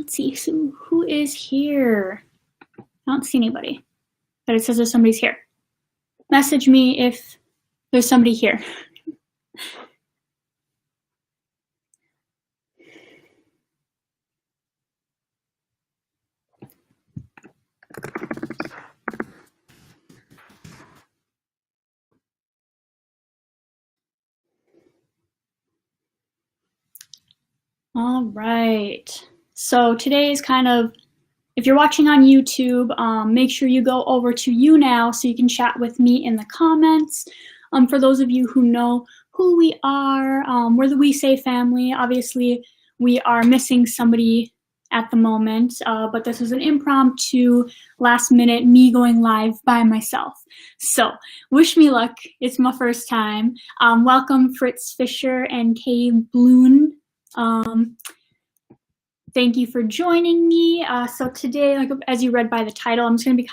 Let's see, so who is here? I don't see anybody, but it says there's somebody's here. Message me if there's somebody here. All right, so today is kind of, if you're watching on YouTube, make sure you go over to You Now so you can chat with me in the comments. For those of you who know who we are, we're the We Say family. Obviously, we are missing somebody at the moment, but this was an impromptu, last minute, me going live by myself. So, wish me luck. It's my first time. Welcome Fritz Fisher and Kay Bloon. Thank you for joining me. So today, like as you read by the title, I'm just going to be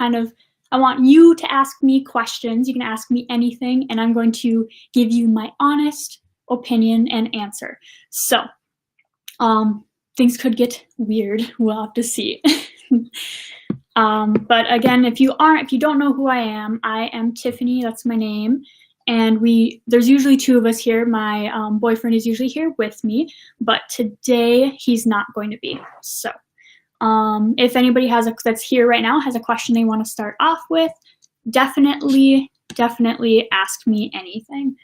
I want you to ask me questions. You can ask me anything, and I'm going to give you my honest opinion and answer. So things could get weird. We'll have to see. But again, if you don't know who I am Tiffany. That's my name. And there's usually two of us here. My boyfriend is usually here with me, but today he's not going to be. So if anybody that's here right now has a question they want to start off with, definitely ask me anything.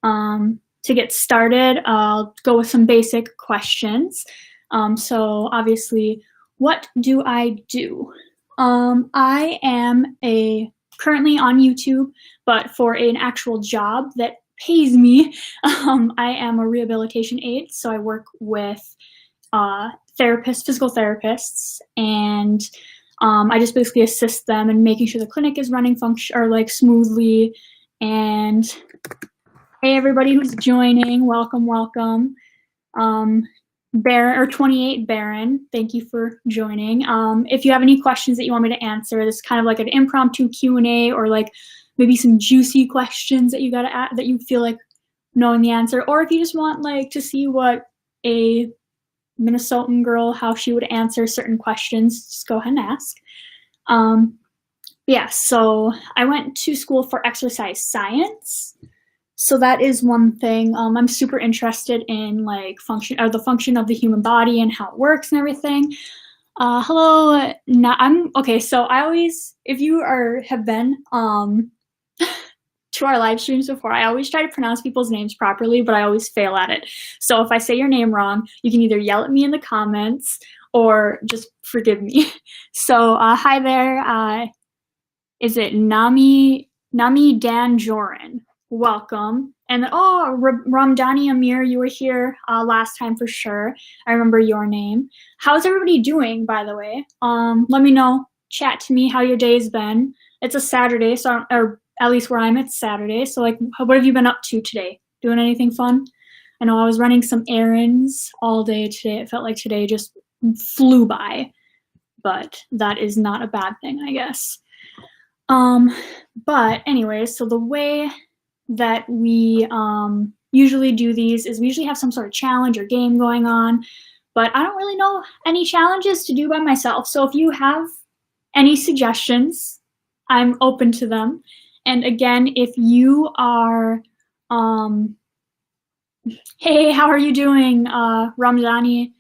To get started, I'll go with some basic questions. So obviously, what do I do? I am currently on YouTube, but for an actual job that pays me, I am a rehabilitation aide. So I work with physical therapists, and I just basically assist them in making sure the clinic is running smoothly. And hey, everybody who's joining, welcome. 28 Baron, thank you for joining. If you have any questions that you want me to answer, this is kind of like an impromptu Q&A, or like maybe some juicy questions that you feel like knowing the answer, or if you just want like to see what a Minnesotan girl, how she would answer certain questions, just go ahead and ask. Yeah, so I went to school for exercise science. So that is one thing. I'm super interested in like the function of the human body and how it works and everything. Hello, okay. So if you have been to our live streams before, I always try to pronounce people's names properly, but I always fail at it. So if I say your name wrong, you can either yell at me in the comments or just forgive me. So hi there. Is it Nami Danjoran? Welcome. And Ramdani Amir, you were here last time for sure. I remember your name. How's everybody doing, by the way? Let me know. Chat to me how your day's been. It's a Saturday, or at least where I'm, it's Saturday. So like, what have you been up to today? Doing anything fun? I know I was running some errands all day today. It felt like today just flew by, but that is not a bad thing, I guess. But anyway, so the way that we usually do these is we usually have some sort of challenge or game going on, but I don't really know any challenges to do by myself. So if you have any suggestions, I'm open to them. And again, if you are, hey, how are you doing, Ramdani?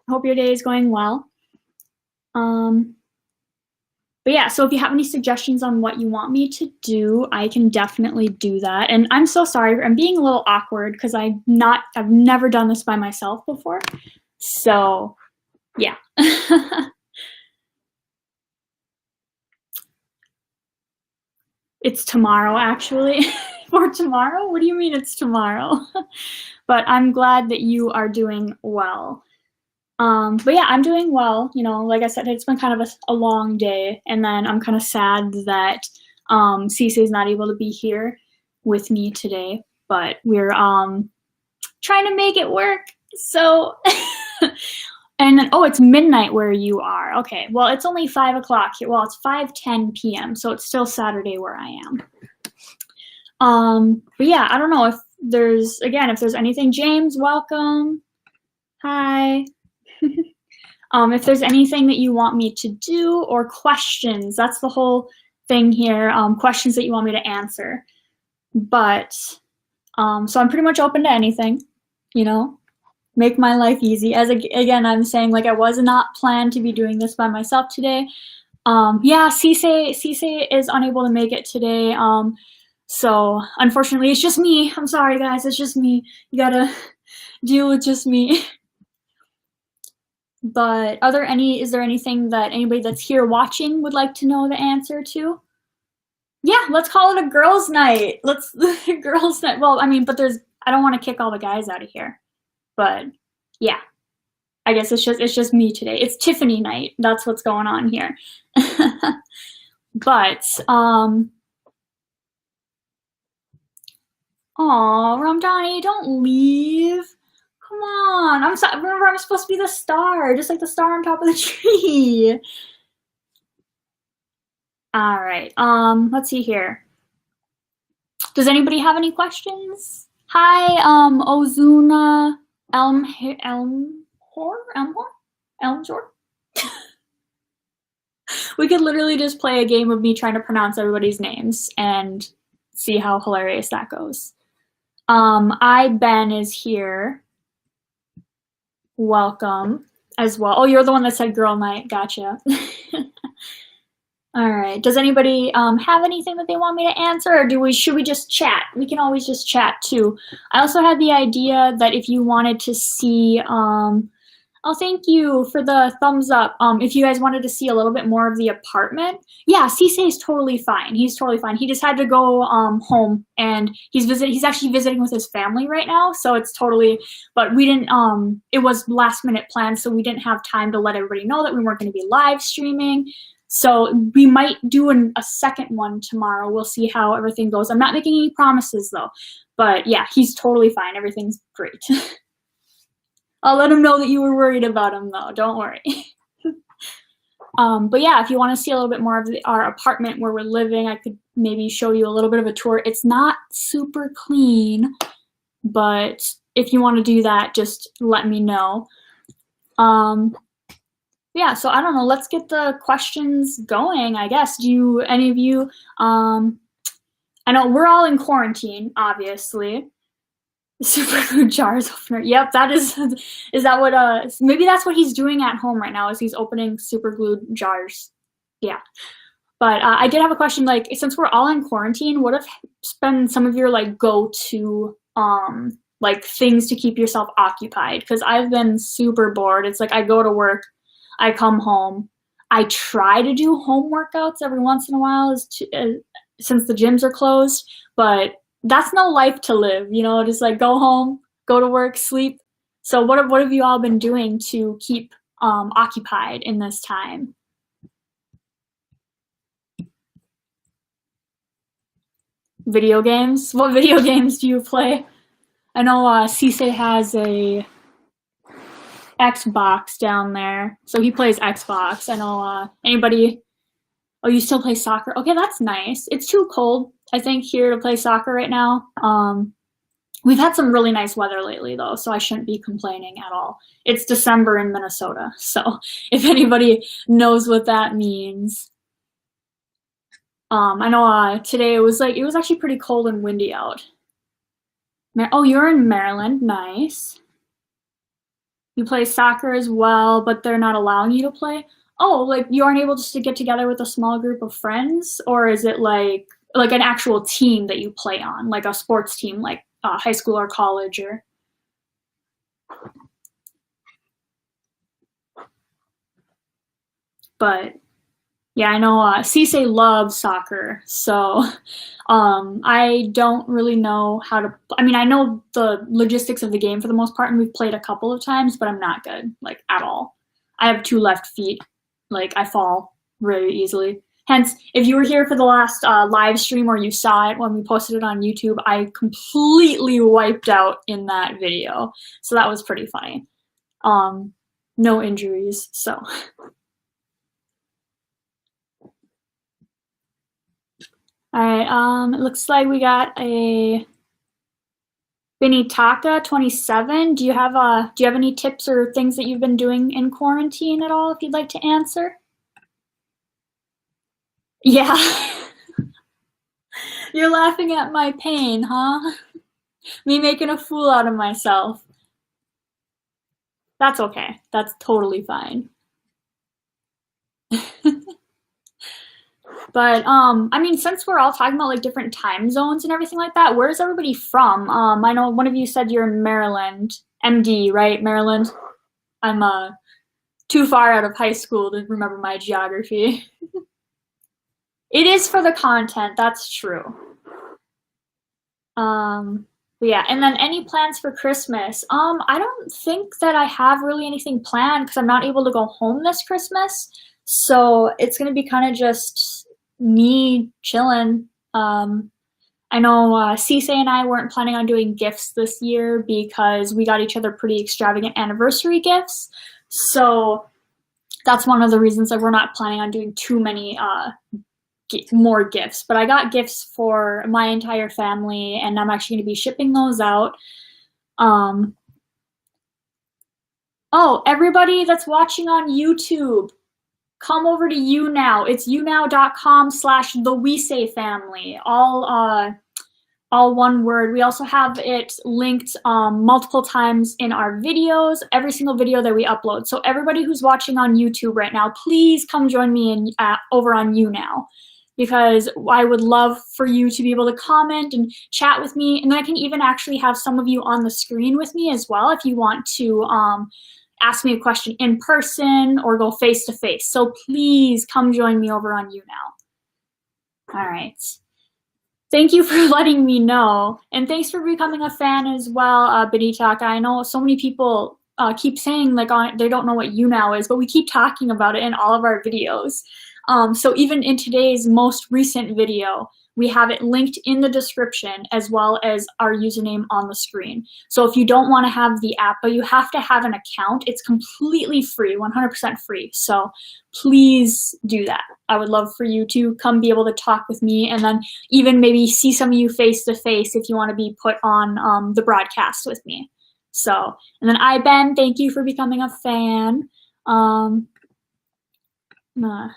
I hope your day is going well. But yeah, so if you have any suggestions on what you want me to do, I can definitely do that. And I'm so sorry, I'm being a little awkward because I've never done this by myself before. So yeah. It's tomorrow, actually. For tomorrow? What do you mean it's tomorrow? But I'm glad that you are doing well. But yeah, I'm doing well. You know, like I said, it's been kind of a long day, and then I'm kind of sad that Cece is not able to be here with me today, but we're trying to make it work. So, and then, oh, it's midnight where you are. Okay, well, it's only 5 o'clock here. Well, it's 5:10 p.m., so it's still Saturday where I am. But yeah, I don't know if there's anything. James, welcome. Hi. If there's anything that you want me to do or questions, that's the whole thing here, questions that you want me to answer. But, so I'm pretty much open to anything, you know, make my life easy. As again, I'm saying, like, I was not planned to be doing this by myself today. Yeah, Cisse is unable to make it today. So unfortunately, it's just me. I'm sorry, guys. It's just me. You gotta deal with just me. But is there anything that anybody that's here watching would like to know the answer to? Yeah, let's call it a girls' night. Let's girls' night. Well, I mean, but I don't want to kick all the guys out of here. But yeah, I guess it's just me today. It's Tiffany night. That's what's going on here. But aw, Ramdani, don't leave. Come on. I'm sorry. Remember, I'm supposed to be the star, just like the star on top of the tree. All right. Let's see here. Does anybody have any questions? Hi, Ozuna Elmhor? We could literally just play a game of me trying to pronounce everybody's names and see how hilarious that goes. Ben is here. Welcome as well. Oh, you're the one that said girl night. Gotcha. All right. Does anybody have anything that they want me to answer, or should we just chat? We can always just chat too. I also had the idea that if you wanted to see, oh, thank you for the thumbs up. If you guys wanted to see a little bit more of the apartment, yeah, Cisse is totally fine. He's totally fine. He just had to go home, and he's actually visiting with his family right now, so it's totally. But we didn't. It was last minute planned, so we didn't have time to let everybody know that we weren't going to be live streaming. So we might do a second one tomorrow. We'll see how everything goes. I'm not making any promises though, but yeah, he's totally fine. Everything's great. I'll let him know that you were worried about him though. Don't worry. But yeah, if you want to see a little bit more of our apartment where we're living, I could maybe show you a little bit of a tour. It's not super clean, but if you want to do that, just let me know. Yeah, so I don't know, let's get the questions going, I guess. Any of you, I know we're all in quarantine, obviously. Super glue jars opener. Yep, is that what, maybe that's what he's doing at home right now, is he's opening super glued jars. Yeah. But I did have a question, like, since we're all in quarantine, what have been some of your, like, go-to, like, things to keep yourself occupied? Because I've been super bored. It's like I go to work, I come home. I try to do home workouts every once in a while since the gyms are closed, but that's no life to live, you know, just like go home, go to work, sleep. So what have you all been doing to keep occupied in this time? Video games? What video games do you play? I know Cisse has a Xbox down there, so he plays Xbox. I know anybody. Oh, you still play soccer? Okay, that's nice. It's too cold, I think, here to play soccer right now. We've had some really nice weather lately, though, so I shouldn't be complaining at all. It's December in Minnesota, so if anybody knows what that means. I know today it was actually pretty cold and windy out. Oh, you're in Maryland. Nice. You play soccer as well, but they're not allowing you to play? Oh, like you aren't able just to get together with a small group of friends? Or is it like an actual team that you play on, like a sports team, like high school or college or? But yeah, I know Cisse loves soccer, so I don't really know how to. I mean, I know the logistics of the game for the most part, and we've played a couple of times, but I'm not good, like, at all. I have 2 left feet. Like, I fall really easily. Hence, if you were here for the last live stream or you saw it when we posted it on YouTube, I completely wiped out in that video. So that was pretty funny. No injuries, so. All right, it looks like we got a Benitaka 27. Do you have any tips or things that you've been doing in quarantine at all if you'd like to answer? Yeah. You're laughing at my pain, huh? Me making a fool out of myself. That's okay. That's totally fine. But I mean, since we're all talking about like different time zones and everything like that, where's everybody from? I know one of you said you're in Maryland, MD, right? Maryland. I'm too far out of high school to remember my geography. It is for the content, that's true. But yeah, and then any plans for Christmas? I don't think that I have really anything planned because I'm not able to go home this Christmas. So it's gonna be kind of just me chilling. I know Cisse and I weren't planning on doing gifts this year because we got each other pretty extravagant anniversary gifts. So that's one of the reasons that we're not planning on doing too many more gifts. But I got gifts for my entire family, and I'm actually going to be shipping those out. Um, oh, everybody that's watching on YouTube, come over to YouNow. It's younow.com/the family. All one word. We also have it linked multiple times in our videos, every single video that we upload. So everybody who's watching on YouTube right now, please come join me over on YouNow, because I would love for you to be able to comment and chat with me. And then I can even actually have some of you on the screen with me as well if you want to ask me a question in person or go face to face. So please come join me over on YouNow. All right. Thank you for letting me know. And thanks for becoming a fan as well, Benitaka. I know so many people keep saying like they don't know what YouNow is, but we keep talking about it in all of our videos. So even in today's most recent video, we have it linked in the description as well as our username on the screen. So if you don't want to have the app, but you have to have an account, it's completely free, 100% free. So please do that. I would love for you to come be able to talk with me, and then even maybe see some of you face to face if you want to be put on the broadcast with me. So, and then Ben, thank you for becoming a fan. I'm gonna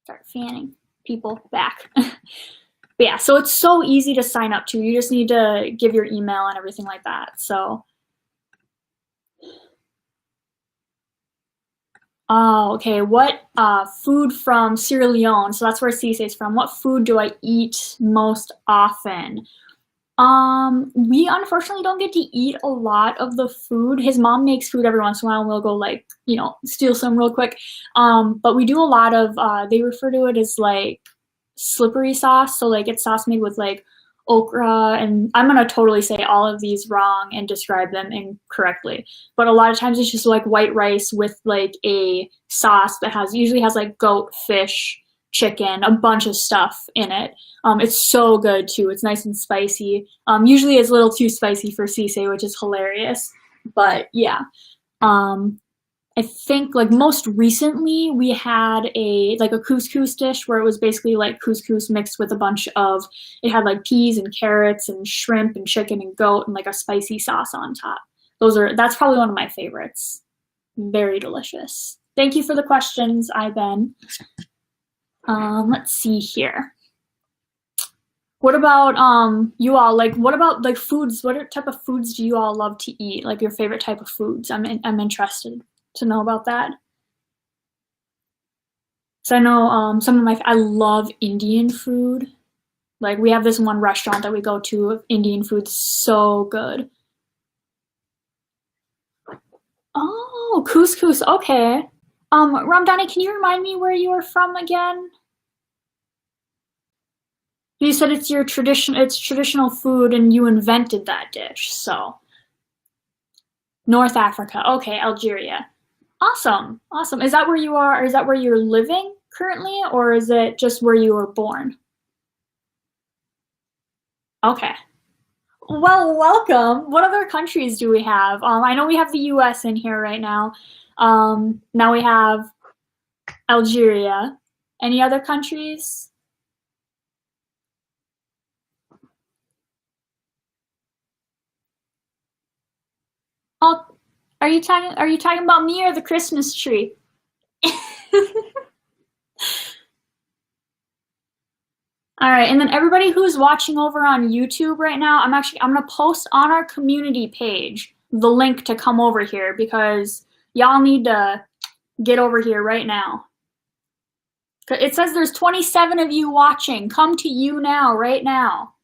start fanning people back. But yeah, so it's so easy to sign up to. You just need to give your email and everything like that. So, oh, okay. What food from Sierra Leone? So that's where Cisse is from. What food do I eat most often? We unfortunately don't get to eat a lot of the food. His mom makes food every once in a while, and we'll go like, steal some real quick. But we do a lot of, they refer to it as like slippery sauce. So like it's sauce made with like okra, and I'm gonna totally say all of these wrong and describe them incorrectly. But a lot of times it's just like white rice with like a sauce that usually has like goat, fish, chicken, a bunch of stuff in it. It's so good too. It's nice and spicy. Usually it's a little too spicy for Cisse, which is hilarious. But yeah. I think like most recently we had a couscous dish where it was basically like couscous mixed with a bunch of, it had like peas and carrots and shrimp and chicken and goat and like a spicy sauce on top. That's probably one of my favorites. Very delicious. Thank you for the questions, Ben. Let's see here. What about you all? Like, what about like foods? What type of foods do you all love to eat? Like your favorite type of foods? I'm interested to know about that. So I know I love Indian food. Like we have this one restaurant that we go to. Indian food's so good. Oh, couscous. Okay. Ramdani, can you remind me where you are from again? You said it's traditional food and you invented that dish, so. North Africa. Okay, Algeria. Awesome. Awesome. Is that where you are? Or is that where you're living currently, or is it just where you were born? Okay. Well, welcome. What other countries do we have? I know we have the US in here right now. Now we have Algeria. Any other countries? Oh, are you talking about me or the Christmas tree? All right, and then everybody who's watching over on YouTube right now, I'm gonna post on our community page the link to come over here because y'all need to get over here right now. It says there's 27 of you watching. Come to you now, right now.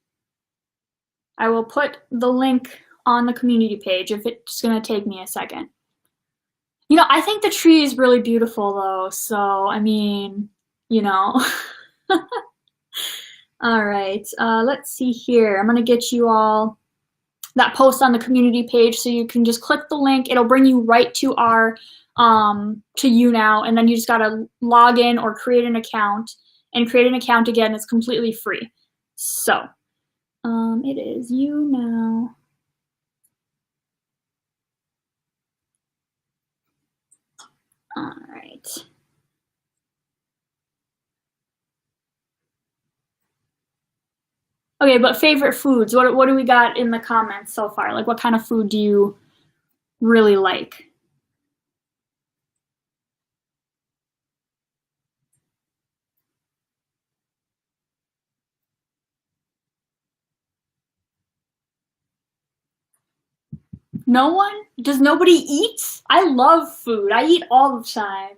I will put the link on the community page if it's gonna take me a second. You know, I think the tree is really beautiful though, so I mean, you know. All right, let's see here. I'm gonna get you all that post on the community page so you can just click the link. It'll bring you right to our to you now, and then you just gotta log in or create an account. And create an account again is completely free. So it is you now. All right. Okay, but favorite foods. What do we got in the comments so far? Like, what kind of food do you really like? No one? Does nobody eat? I love food. I eat all the time.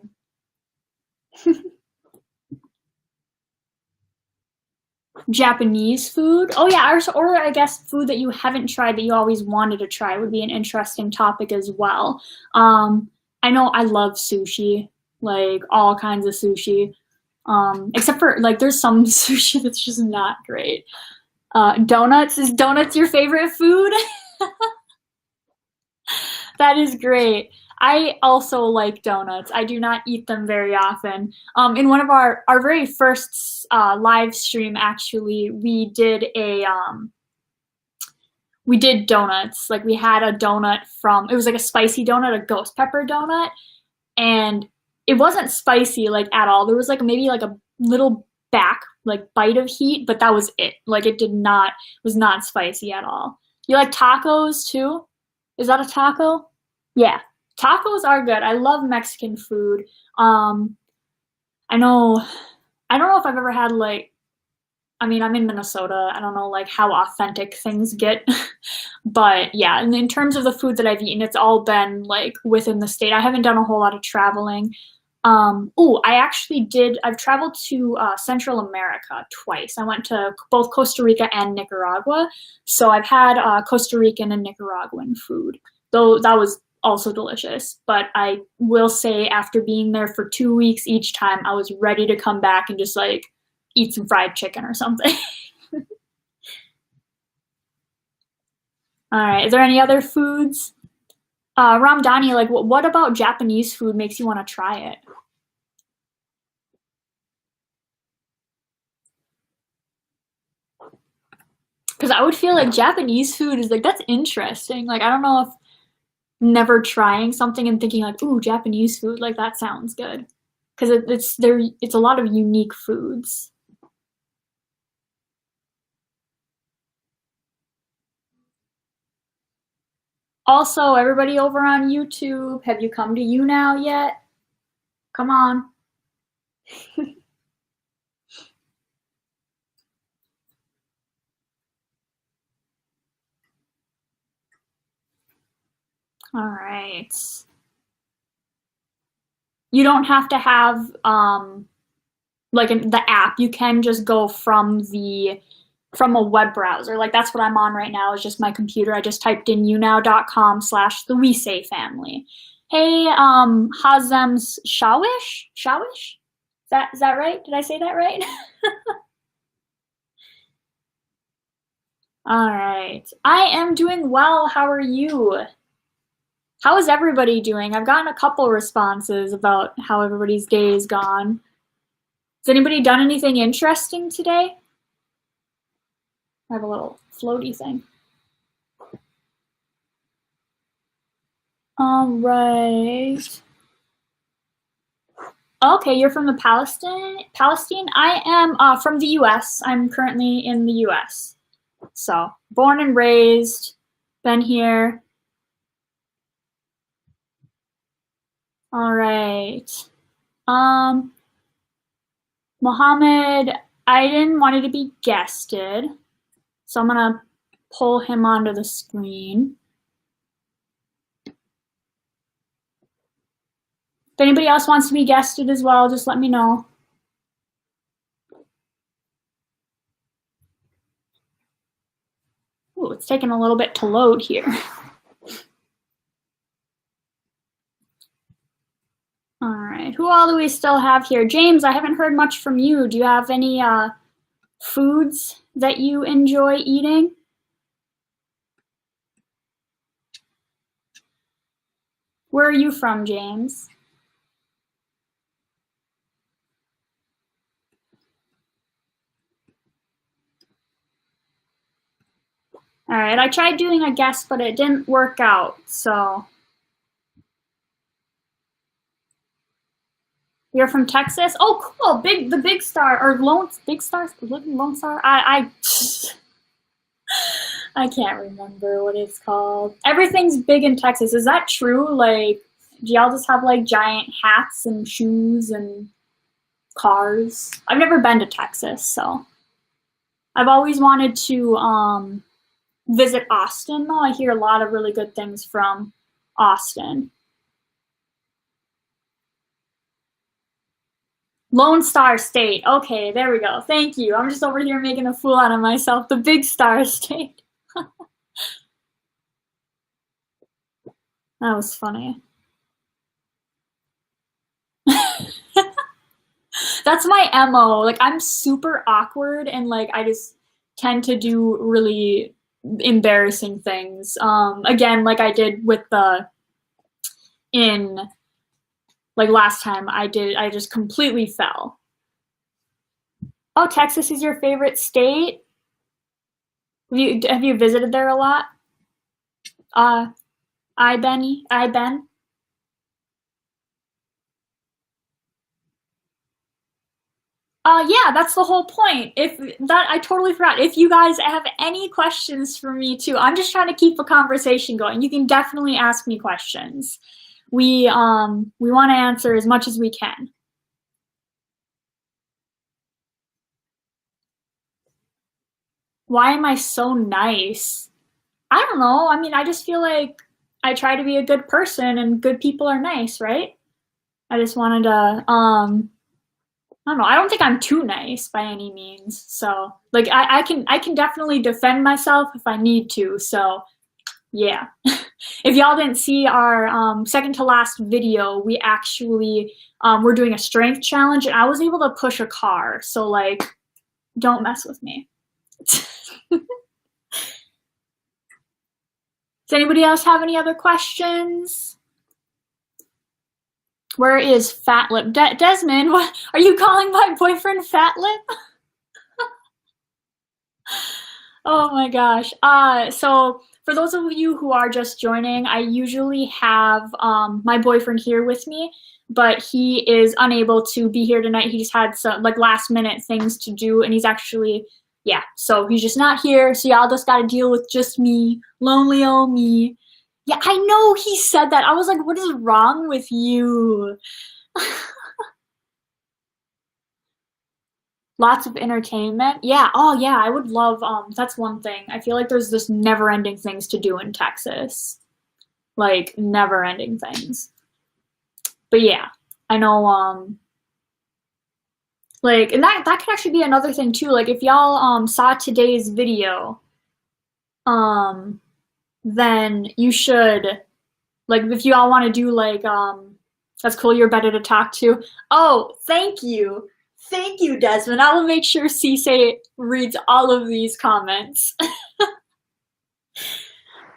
Japanese food? Oh yeah, or I guess food that you haven't tried that you always wanted to try would be an interesting topic as well. I know I love sushi, like all kinds of sushi. Except for like there's some sushi that's just not great. Donuts, is donuts your favorite food? That is great. I also like donuts. I do not eat them very often. In one of our very first live stream, actually, we did donuts. Like we had a donut from, it was like a spicy donut, a ghost pepper donut, and it wasn't spicy like at all. There was like maybe like a little back like bite of heat, but that was it. Like it did not was not spicy at all. You like tacos too? Is that a taco? Yeah, tacos are good. I love Mexican food. Um, I know, I don't know if I've ever had like, I mean, I'm in Minnesota. I don't know like how authentic things get, but yeah, and in terms of the food that I've eaten, it's all been like within the state. I haven't done a whole lot of traveling. Oh, I actually did. I've traveled to Central America twice. I went to both Costa Rica and Nicaragua, so I've had Costa Rican and Nicaraguan food. Though that was also delicious. But I will say, after being there for 2 weeks each time, I was ready to come back and just like eat some fried chicken or something. All right. Is there any other foods? Ramdani, like, what about Japanese food makes you want to try it? Because I would feel like Japanese food is like, that's interesting. Like, I don't know if never trying something and thinking like, ooh, Japanese food, like that sounds good. Because it's a lot of unique foods. Also, everybody over on YouTube, have you come to you now yet? Come on. All right. You don't have to have like the app. You can just go from a web browser. Like that's what I'm on right now is just my computer. I just typed in younow.com/the We Say family. Hey, Hazem's Shawish? Shawish? Is that right? Did I say that right? All right. I am doing well. How are you? How is everybody doing? I've gotten a couple responses about how everybody's day is gone. Has anybody done anything interesting today? I have a little floaty thing. All right. Okay, you're from the Palestine? I am from the US. I'm currently in the US. So, born and raised, been here. All right. Um, Mohammed, I didn't want it to be guested, so I'm gonna pull him onto the screen. If anybody else wants to be guested as well, just let me know. Ooh, it's taking a little bit to load here. All right, who all do we still have here? James, I haven't heard much from you. Do you have any foods that you enjoy eating? Where are you from, James? All right, I tried doing a guess, but it didn't work out, so. You're from Texas? Oh, cool. The Big Star, or Big Star? Lone Star? I can't remember what it's called. Everything's big in Texas. Is that true? Like, do y'all just have like giant hats and shoes and cars? I've never been to Texas, so. I've always wanted to visit Austin, though. I hear a lot of really good things from Austin. Lone Star State. Okay, there we go. Thank you. I'm just over here making a fool out of myself. The Big Star State. That was funny. That's my MO. Like, I'm super awkward and like I just tend to do really embarrassing things. Again, like I did with the in like last time I just completely fell. Oh, Texas is your favorite state? Have you visited there a lot? Uh, I Ben. Yeah, that's the whole point. If that, I totally forgot. If you guys have any questions for me too, I'm just trying to keep a conversation going. You can definitely ask me questions. We want to answer as much as we can. Why am I so nice? I don't know. I mean, I just feel like I try to be a good person and good people are nice, right? I just wanted to I don't know. I don't think I'm too nice by any means. So, like, I can definitely defend myself if I need to. So, yeah. If y'all didn't see our second to last video, we actually were doing a strength challenge, and I was able to push a car. So, like, don't mess with me. Does anybody else have any other questions? Where is Fat Lip? Desmond, what are you calling my boyfriend Fat Lip? Oh my gosh. So for those of you who are just joining, I usually have my boyfriend here with me, but he is unable to be here tonight. He just had some like last minute things to do, and he's actually, yeah, so he's just not here. So y'all just got to deal with just me, lonely old me. Yeah, I know he said that. I was like, what is wrong with you? Lots of entertainment. Yeah. Oh, yeah. I would love. That's one thing. I feel like there's just never-ending things to do in Texas. Like never-ending things. But yeah, I know. Like, and that could actually be another thing too. Like, if y'all saw today's video, um, then you should like if you all want to do like that's cool. You're better to talk to. Oh, thank you. Thank you, Desmond. I will make sure Cisse reads all of these comments.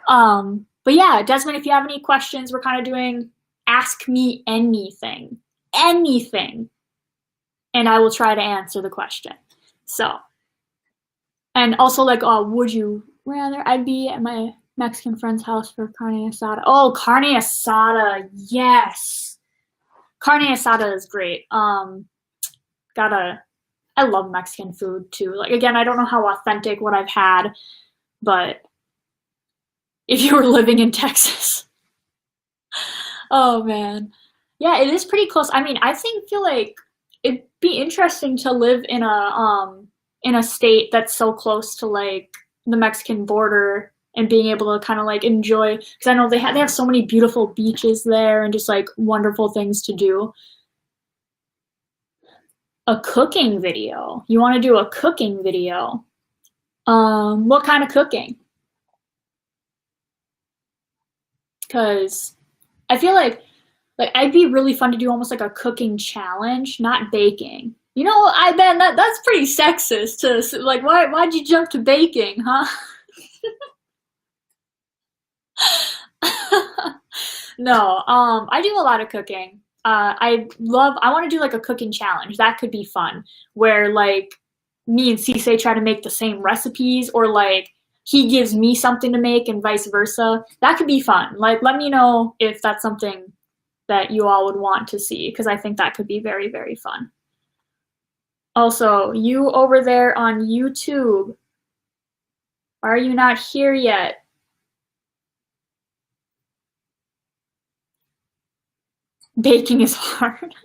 But yeah, Desmond, if you have any questions, we're kind of doing ask me anything. Anything. And I will try to answer the question. So, and also like, would you rather I'd be at my Mexican friend's house for carne asada? Oh, carne asada, yes. Carne asada is great. I love Mexican food too. Like again, I don't know how authentic what I've had, but if you were living in Texas, oh man. Yeah, it is pretty close. I mean, feel like it'd be interesting to live in a state that's so close to like the Mexican border and being able to kind of like enjoy because I know they have so many beautiful beaches there and just like wonderful things to do. A cooking video. You want to do a cooking video? What kind of cooking? Because I feel like I'd be really fun to do almost like a cooking challenge, not baking. You know, I bet that's pretty sexist to like why'd you jump to baking, huh? No, I do a lot of cooking. I want to do like a cooking challenge. That could be fun, where like me and Cisse try to make the same recipes, or like he gives me something to make and vice versa. That could be fun. Like, let me know if that's something that you all would want to see, because I think that could be very, very fun. Also, you over there on YouTube, are you not here yet? Baking is hard.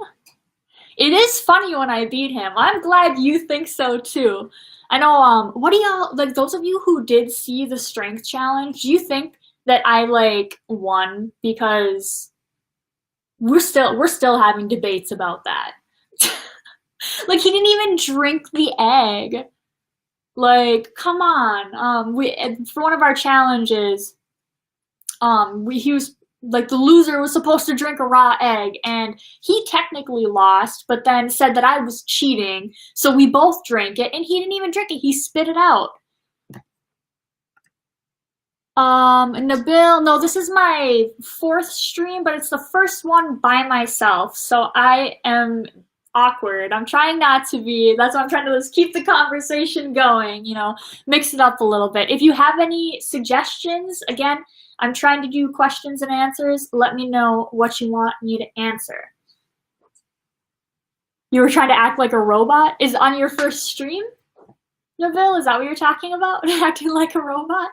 It is funny when I beat him. I'm glad you think so too. I know, what do y'all, like those of you who did see the strength challenge, do you think that I like won? Because we're still having debates about that. Like he didn't even drink the egg. Like, come on. We for one of our challenges, he was like the loser was supposed to drink a raw egg, and he technically lost, but then said that I was cheating. So we both drank it, and he didn't even drink it. He spit it out. Nabil, no, this is my fourth stream, but it's the first one by myself, so I am awkward. I'm trying not to be. That's why I'm trying to just keep the conversation going, you know, mix it up a little bit. If you have any suggestions, again, I'm trying to do questions and answers. Let me know what you want me to answer. You were trying to act like a robot? Is on your first stream, Nabil? Is that what you're talking about? Acting like a robot?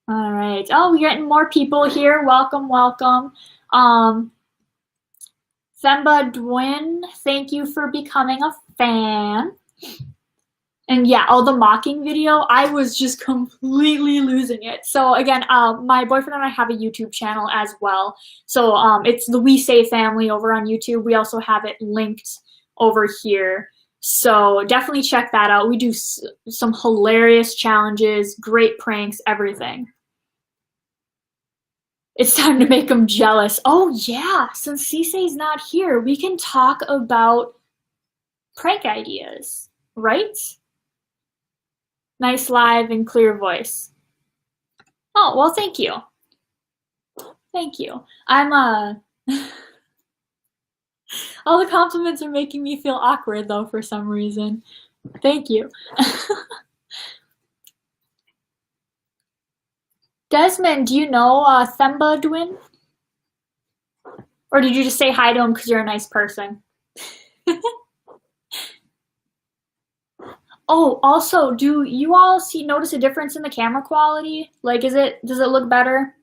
All right. Oh, we're getting more people here. Welcome, welcome. Themba Dwin, thank you for becoming a fan. And yeah, the mocking video, I was just completely losing it. So again, my boyfriend and I have a YouTube channel as well. So it's the We Say family over on YouTube. We also have it linked over here. So definitely check that out. We do some hilarious challenges, great pranks, everything. It's time to make them jealous. Oh yeah, since Cisse's not here, we can talk about prank ideas, right? Nice live and clear voice. Oh, well, thank you. Thank you. I'm all the compliments are making me feel awkward though for some reason. Thank you. Desmond, do you know Themba Dwin? Or did you just say hi to him because you're a nice person? Oh, also, do you all notice a difference in the camera quality? Like, does it look better?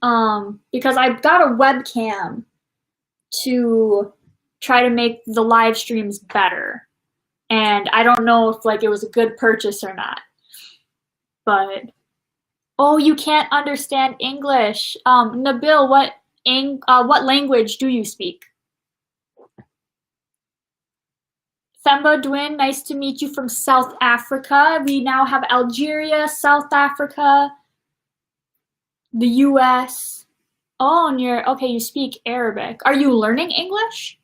Because I've got a webcam to try to make the live streams better, and I don't know if like it was a good purchase or not. But oh, you can't understand English. Nabil, what language do you speak? Themba Dwin, nice to meet you from South Africa. We now have Algeria, South Africa, the US. Oh, and okay, you speak Arabic. Are you learning English?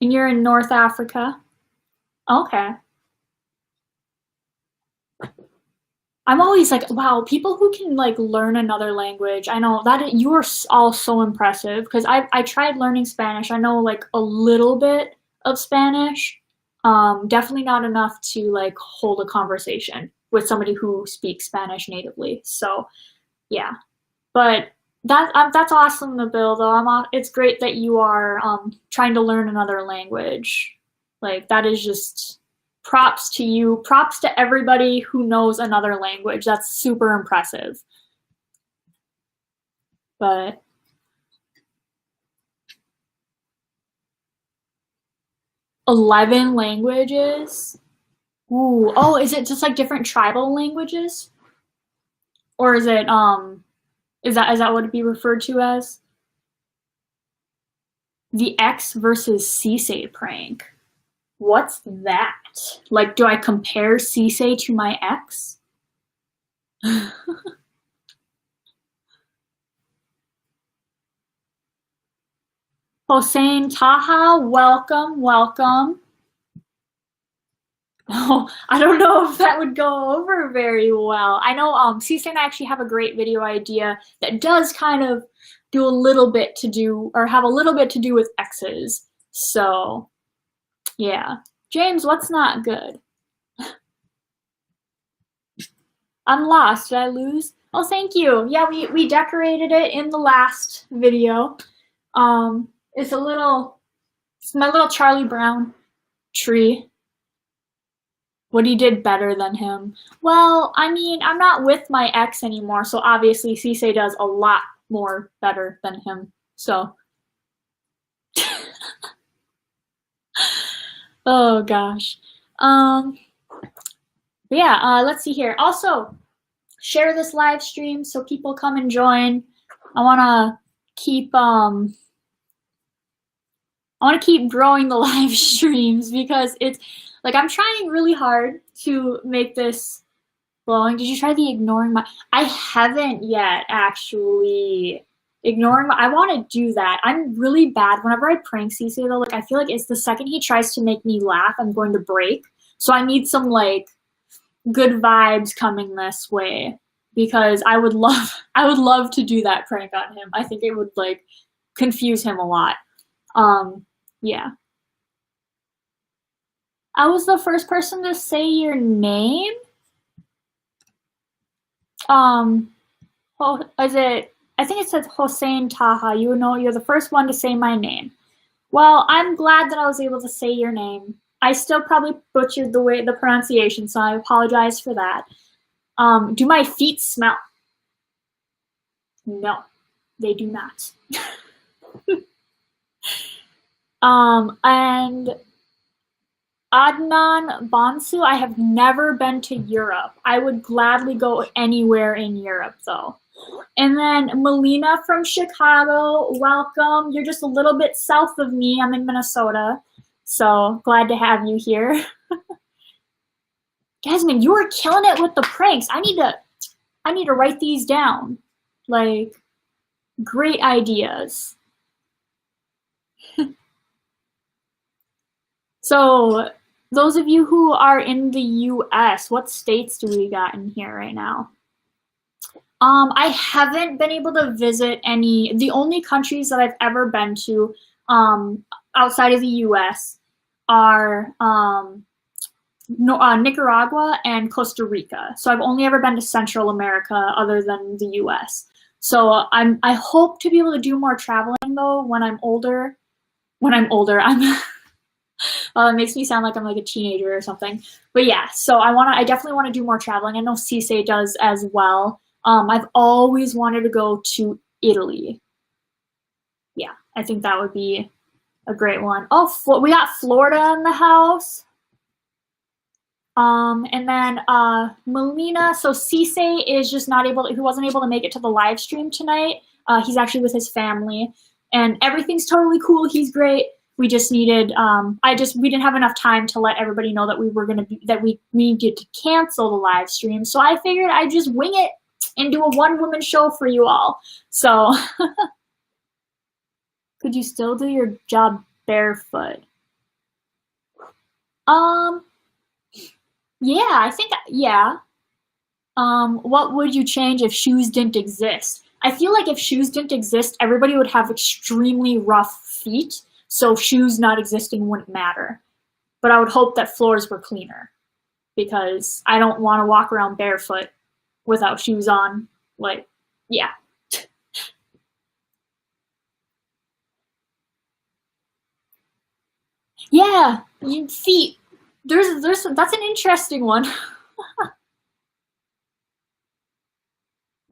And you're in North Africa? Okay. I'm always like, wow, people who can like learn another language. I know that you are all so impressive because I tried learning Spanish. I know like a little bit of Spanish, definitely not enough to like hold a conversation with somebody who speaks Spanish natively. So yeah, but that's awesome, Nabil. Though it's great that you are trying to learn another language. Like that is just props to you. Props to everybody who knows another language. That's super impressive. but 11 languages. Ooh, oh, is it just like different tribal languages? Or is that what it'd be referred to as? The X versus Cisse prank. What's that? Like, do I compare Cisse to my ex? Hossein Taha, welcome, welcome. Oh, I don't know if that would go over very well. I know Cisse and I actually have a great video idea that does kind of do a little bit to do, or have a little bit to do with exes. So, yeah. James, what's not good? I'm lost. Did I lose? Oh, thank you. Yeah, we decorated it in the last video. It's my little Charlie Brown tree. Woody did better than him. Well, I mean, I'm not with my ex anymore, so obviously Cisse does a lot more better than him. So, oh gosh. But yeah, let's see here. Also, share this live stream so people come and join. I wanna keep growing the live streams because it's like I'm trying really hard to make this flowing. Did you try the ignoring my? I haven't yet actually. Ignoring my, I want to do that. I'm really bad whenever I prank Cisse though. Like I feel like it's the second he tries to make me laugh, I'm going to break. So I need some like good vibes coming this way because I would love to do that prank on him. I think it would like confuse him a lot. Yeah. I was the first person to say your name. Is it? I think it says Hossein Taha. You know, you're the first one to say my name. Well, I'm glad that I was able to say your name. I still probably butchered the pronunciation, so I apologize for that. Do my feet smell? No, they do not. And Adnan Bonsu, I have never been to Europe. I would gladly go anywhere in Europe, though. And then Melina from Chicago, welcome. You're just a little bit south of me. I'm in Minnesota, so glad to have you here. Jasmine, you were killing it with the pranks. I need to write these down. Like, great ideas. So, those of you who are in the US, what states do we got in here right now? I haven't been able to visit any. The only countries that I've ever been to outside of the US are Nicaragua and Costa Rica. So I've only ever been to Central America other than the US. So I hope to be able to do more traveling though when I'm older. It makes me sound like I'm like a teenager or something. But yeah, so I definitely want to do more traveling. I know Cisse does as well. I've always wanted to go to Italy. Yeah, I think that would be a great one. Oh, we got Florida in the house. And then Melina, so Cisse is just he wasn't able to make it to the live stream tonight. He's actually with his family and everything's totally cool. He's great. We just needed, we didn't have enough time to let everybody know that we needed to cancel the live stream. So I figured I'd just wing it and do a one-woman show for you all. So, could you still do your job barefoot? Yeah, I think, yeah. What would you change if shoes didn't exist? I feel like if shoes didn't exist, everybody would have extremely rough feet, so shoes not existing wouldn't matter. But I would hope that floors were cleaner, because I don't want to walk around barefoot without shoes on. Like, yeah. Yeah, feet. That's an interesting one.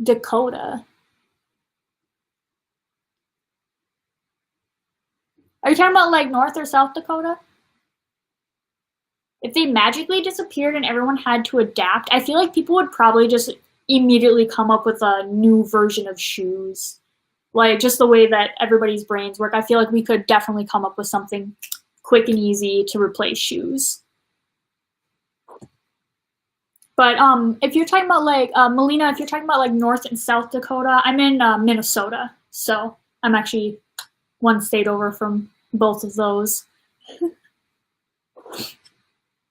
Dakota. Are you talking about like North or South Dakota? If they magically disappeared and everyone had to adapt, I feel like people would probably just immediately come up with a new version of shoes. Like just the way that everybody's brains work, I feel like we could definitely come up with something quick and easy to replace shoes. But if you're talking about like Melina, if you're talking about like North and South Dakota, I'm in Minnesota, so I'm actually one state over from both of those.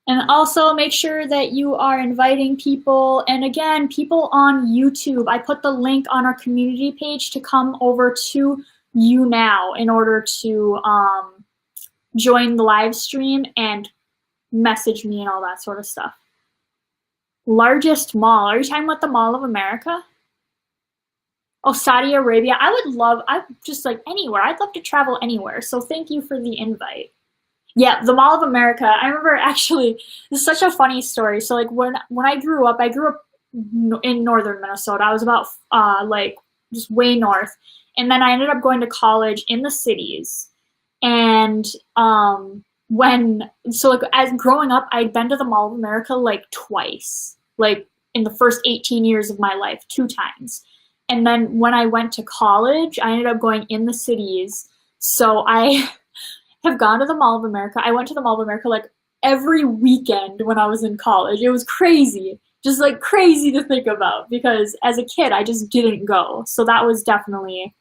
And also make sure that you are inviting people. And again, people on YouTube, I put the link on our community page to come over to YouNow in order to join the live stream and message me and all that sort of stuff. Largest mall, are you talking about the Mall of America? Oh, Saudi Arabia. I just like anywhere. I'd love to travel anywhere. So thank you for the invite. Yeah, the Mall of America. I remember actually, this is such a funny story. So like when I grew up in northern Minnesota. I was about like just way north, and then I ended up going to college in the cities. And like as growing up, I'd been to the Mall of America like twice, like in the first 18 years of my life, 2 times. And then when I went to college, I ended up going in the cities. So I have gone to the Mall of America. I went to the Mall of America like every weekend when I was in college. It was crazy, just like crazy to think about because as a kid, I just didn't go. So that was definitely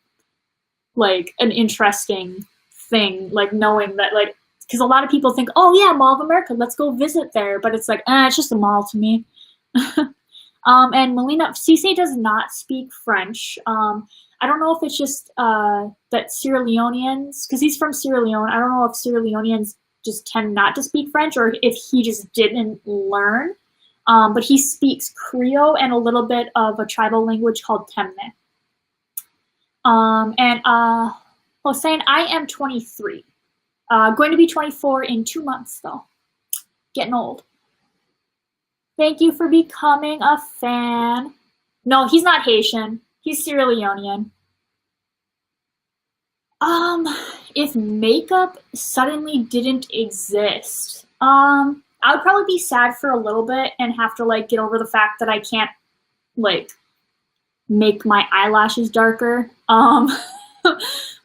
like an interesting thing, like knowing that, like, because a lot of people think, oh yeah, Mall of America, let's go visit there. But it's like, it's just a mall to me. And Melina, Cisse does not speak French. I don't know if it's just that Sierra Leoneans, because he's from Sierra Leone, I don't know if Sierra Leoneans just tend not to speak French or if he just didn't learn. But he speaks Creole and a little bit of a tribal language called Temne. Hossein, I am 23. Going to be 24 in 2 months, though. Getting old. Thank you for becoming a fan. No, he's not Haitian. He's Sierra Leonean. If makeup suddenly didn't exist, I would probably be sad for a little bit and have to like get over the fact that I can't like make my eyelashes darker.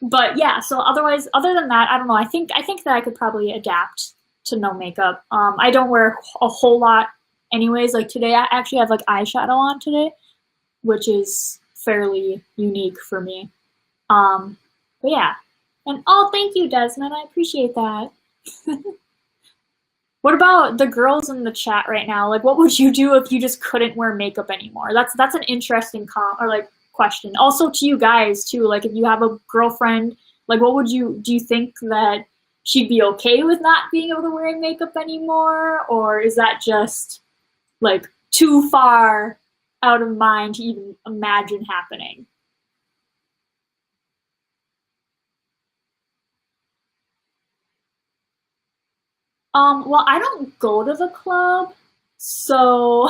But yeah, so otherwise, other than that, I don't know. I think that I could probably adapt to no makeup. I don't wear a whole lot anyways. Like today, I actually have like eyeshadow on today, which is fairly unique for me. But yeah. And oh, thank you, Desmond. I appreciate that. What about the girls in the chat right now? Like, what would you do if you just couldn't wear makeup anymore? That's an interesting question. Also to you guys too. Like, if you have a girlfriend, like, do you think that she'd be okay with not being able to wear makeup anymore, or is that just like too far out of mind to even imagine happening? Well, I don't go to the club, so,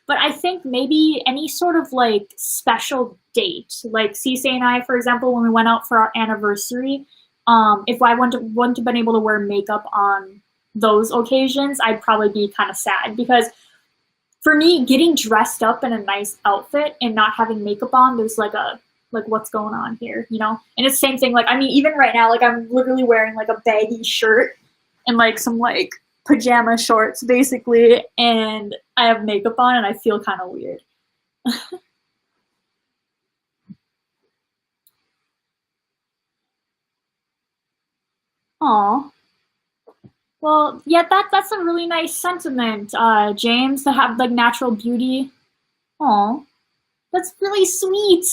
but I think maybe any sort of like special date, like Cisse and I, for example, when we went out for our anniversary, if I wouldn't have been able to wear makeup on those occasions, I'd probably be kind of sad because for me, getting dressed up in a nice outfit and not having makeup on, there's like what's going on here, you know? And it's the same thing, like, I mean, even right now, like I'm literally wearing like a baggy shirt and like some like pajama shorts basically, and I have makeup on and I feel kind of weird. Aw. Well, yeah, that's a really nice sentiment, James, to have like natural beauty. Aw, that's really sweet.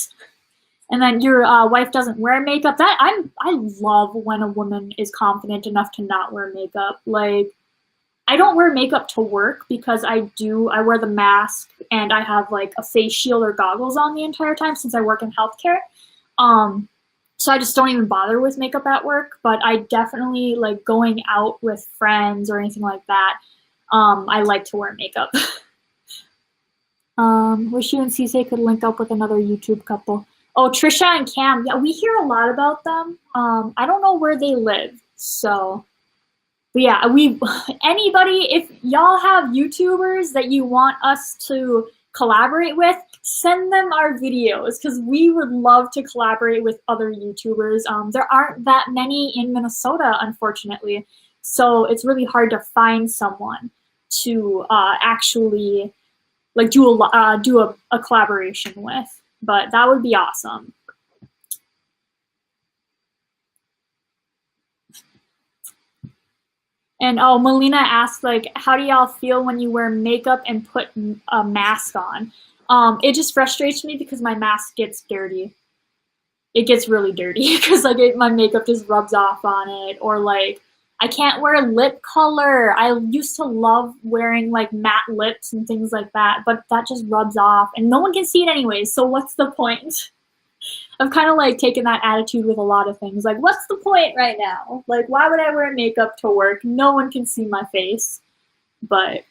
And then your wife doesn't wear makeup. I love when a woman is confident enough to not wear makeup. Like, I don't wear makeup to work because I wear the mask and I have like a face shield or goggles on the entire time since I work in healthcare. So I just don't even bother with makeup at work, but I definitely like going out with friends or anything like that. I like to wear makeup. Wish you and Cisse could link up with another YouTube couple. Oh, Trisha and Cam. Yeah, we hear a lot about them. I don't know where they live, so but yeah, we anybody if y'all have YouTubers that you want us to collaborate with, send them our videos because we would love to collaborate with other YouTubers. There aren't that many in Minnesota, unfortunately, so it's really hard to find someone to actually like do a collaboration with. But that would be awesome. And oh, Melina asked, like, how do y'all feel when you wear makeup and put a mask on? It just frustrates me because my mask gets dirty. It gets really dirty because like my makeup just rubs off on it, or like I can't wear lip color. I used to love wearing like matte lips and things like that, but that just rubs off, and no one can see it anyways. So what's the point? I've kind of like taken that attitude with a lot of things. Like, what's the point right now? Like, why would I wear makeup to work? No one can see my face. But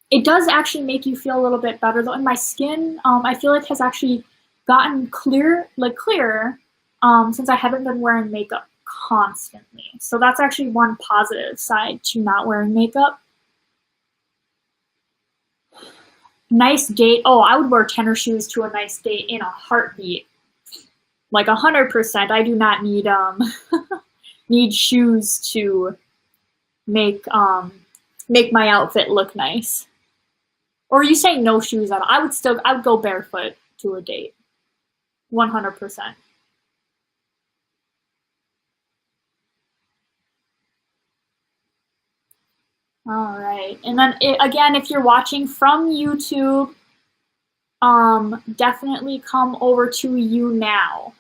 it does actually make you feel a little bit better though. And my skin, I feel like has actually gotten clearer since I haven't been wearing makeup constantly. So that's actually one positive side to not wearing makeup. Nice date. Oh, I would wear tennis shoes to a nice date in a heartbeat. Like 100%. I do not need need shoes to make make my outfit look nice. Or you say no shoes at all. I would go barefoot to a date. 100%. All right. And then again, if you're watching from YouTube, definitely come over to YouNow.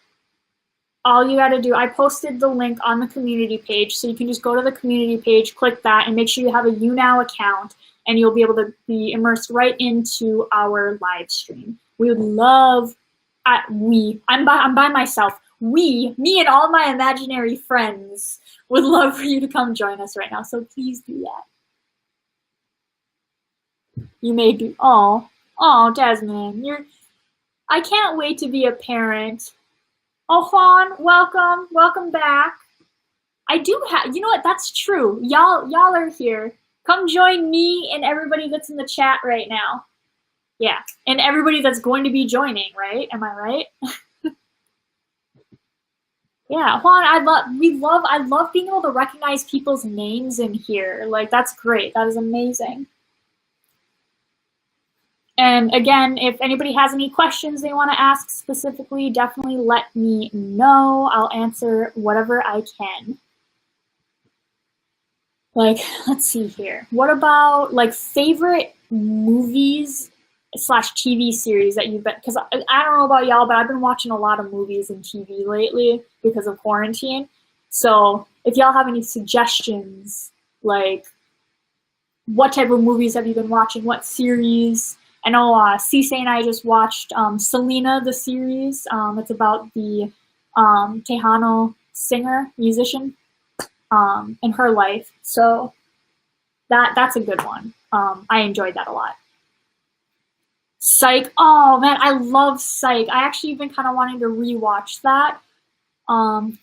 All you got to do, I posted the link on the community page, so you can just go to the community page, click that, and make sure you have a YouNow account, and you'll be able to be immersed right into our live stream. We would love, I'm by myself. Me and all my imaginary friends would love for you to come join us right now, so please do that. You may be, oh, Desmond, I can't wait to be a parent. Oh, Juan, welcome back. I do have, you know what, that's true. Y'all are here. Come join me and everybody that's in the chat right now. Yeah, and everybody that's going to be joining, right? Am I right? Yeah, Juan, I love being able to recognize people's names in here. Like, that's great. That is amazing. And again, if anybody has any questions they want to ask specifically, definitely let me know. I'll answer whatever I can. Like, let's see here. What about like favorite movies slash TV series that you've been, because I don't know about y'all, but I've been watching a lot of movies and TV lately because of quarantine. So if y'all have any suggestions, like what type of movies have you been watching? What series? I know Cisse and I just watched Selena, the series. It's about the Tejano singer, musician, in her life. So that's a good one. I enjoyed that a lot. Psych. Oh man, I love Psych. I actually been kind of wanting to rewatch that.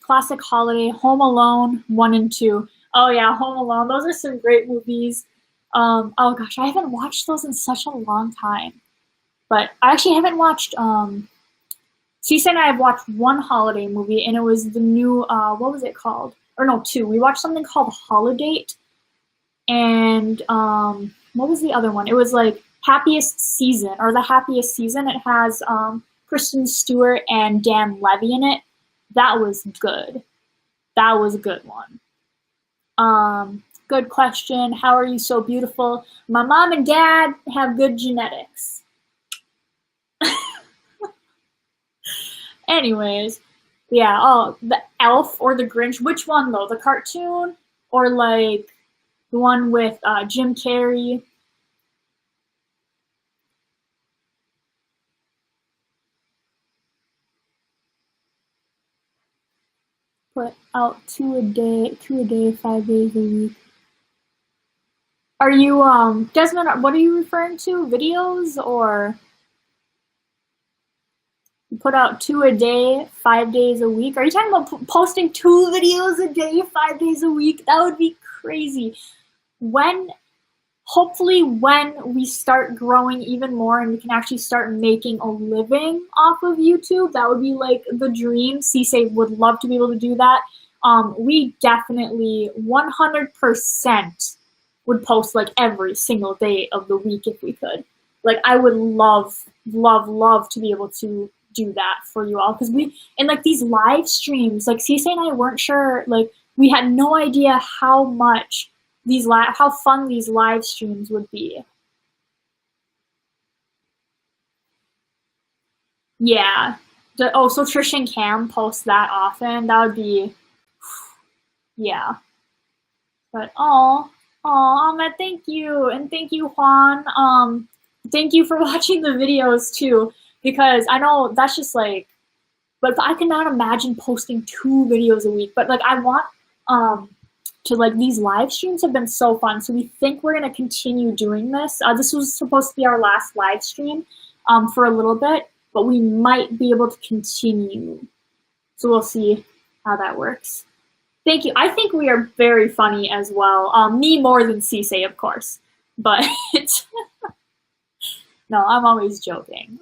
Classic holiday, Home Alone 1 and 2. Oh yeah, Home Alone. Those are some great movies. Oh gosh, I haven't watched those in such a long time. But I actually haven't watched, Cisse and I have watched one holiday movie, and it was the new, what was it called? Or no, two. We watched something called Holiday, and what was the other one? It was like Happiest Season, or The Happiest Season. It has Kristen Stewart and Dan Levy in it. That was good. That was a good one. Good question. How are you so beautiful? My mom and dad have good genetics. Anyways, yeah. Oh, the Elf or the Grinch. Which one though? The cartoon or like the one with Jim Carrey? Put out two a day, 5 days a week. Are you, Desmond, what are you referring to? Videos or? Put out 2 a day, 5 days a week. Are you talking about posting 2 videos a day, 5 days a week? That would be crazy. Hopefully when we start growing even more and we can actually start making a living off of YouTube, that would be like the dream. CSA would love to be able to do that. We definitely 100% would post like every single day of the week if we could. Like I would love to be able to do that for you all, because in like these live streams, like CSA and I weren't sure, like we had no idea how much how fun these live streams would be. Yeah. So Trish and Cam post that often. That would be, yeah. But Ahmed, thank you, and thank you, Juan. Thank you for watching the videos too, because I know that's just like, but I cannot imagine posting 2 videos a week. But like I want to, like, these live streams have been so fun, so we think we're gonna continue doing this. This was supposed to be our last live stream for a little bit, but we might be able to continue. So we'll see how that works. Thank you. I think we are very funny as well. Me more than Cisse, of course, but no, I'm always joking.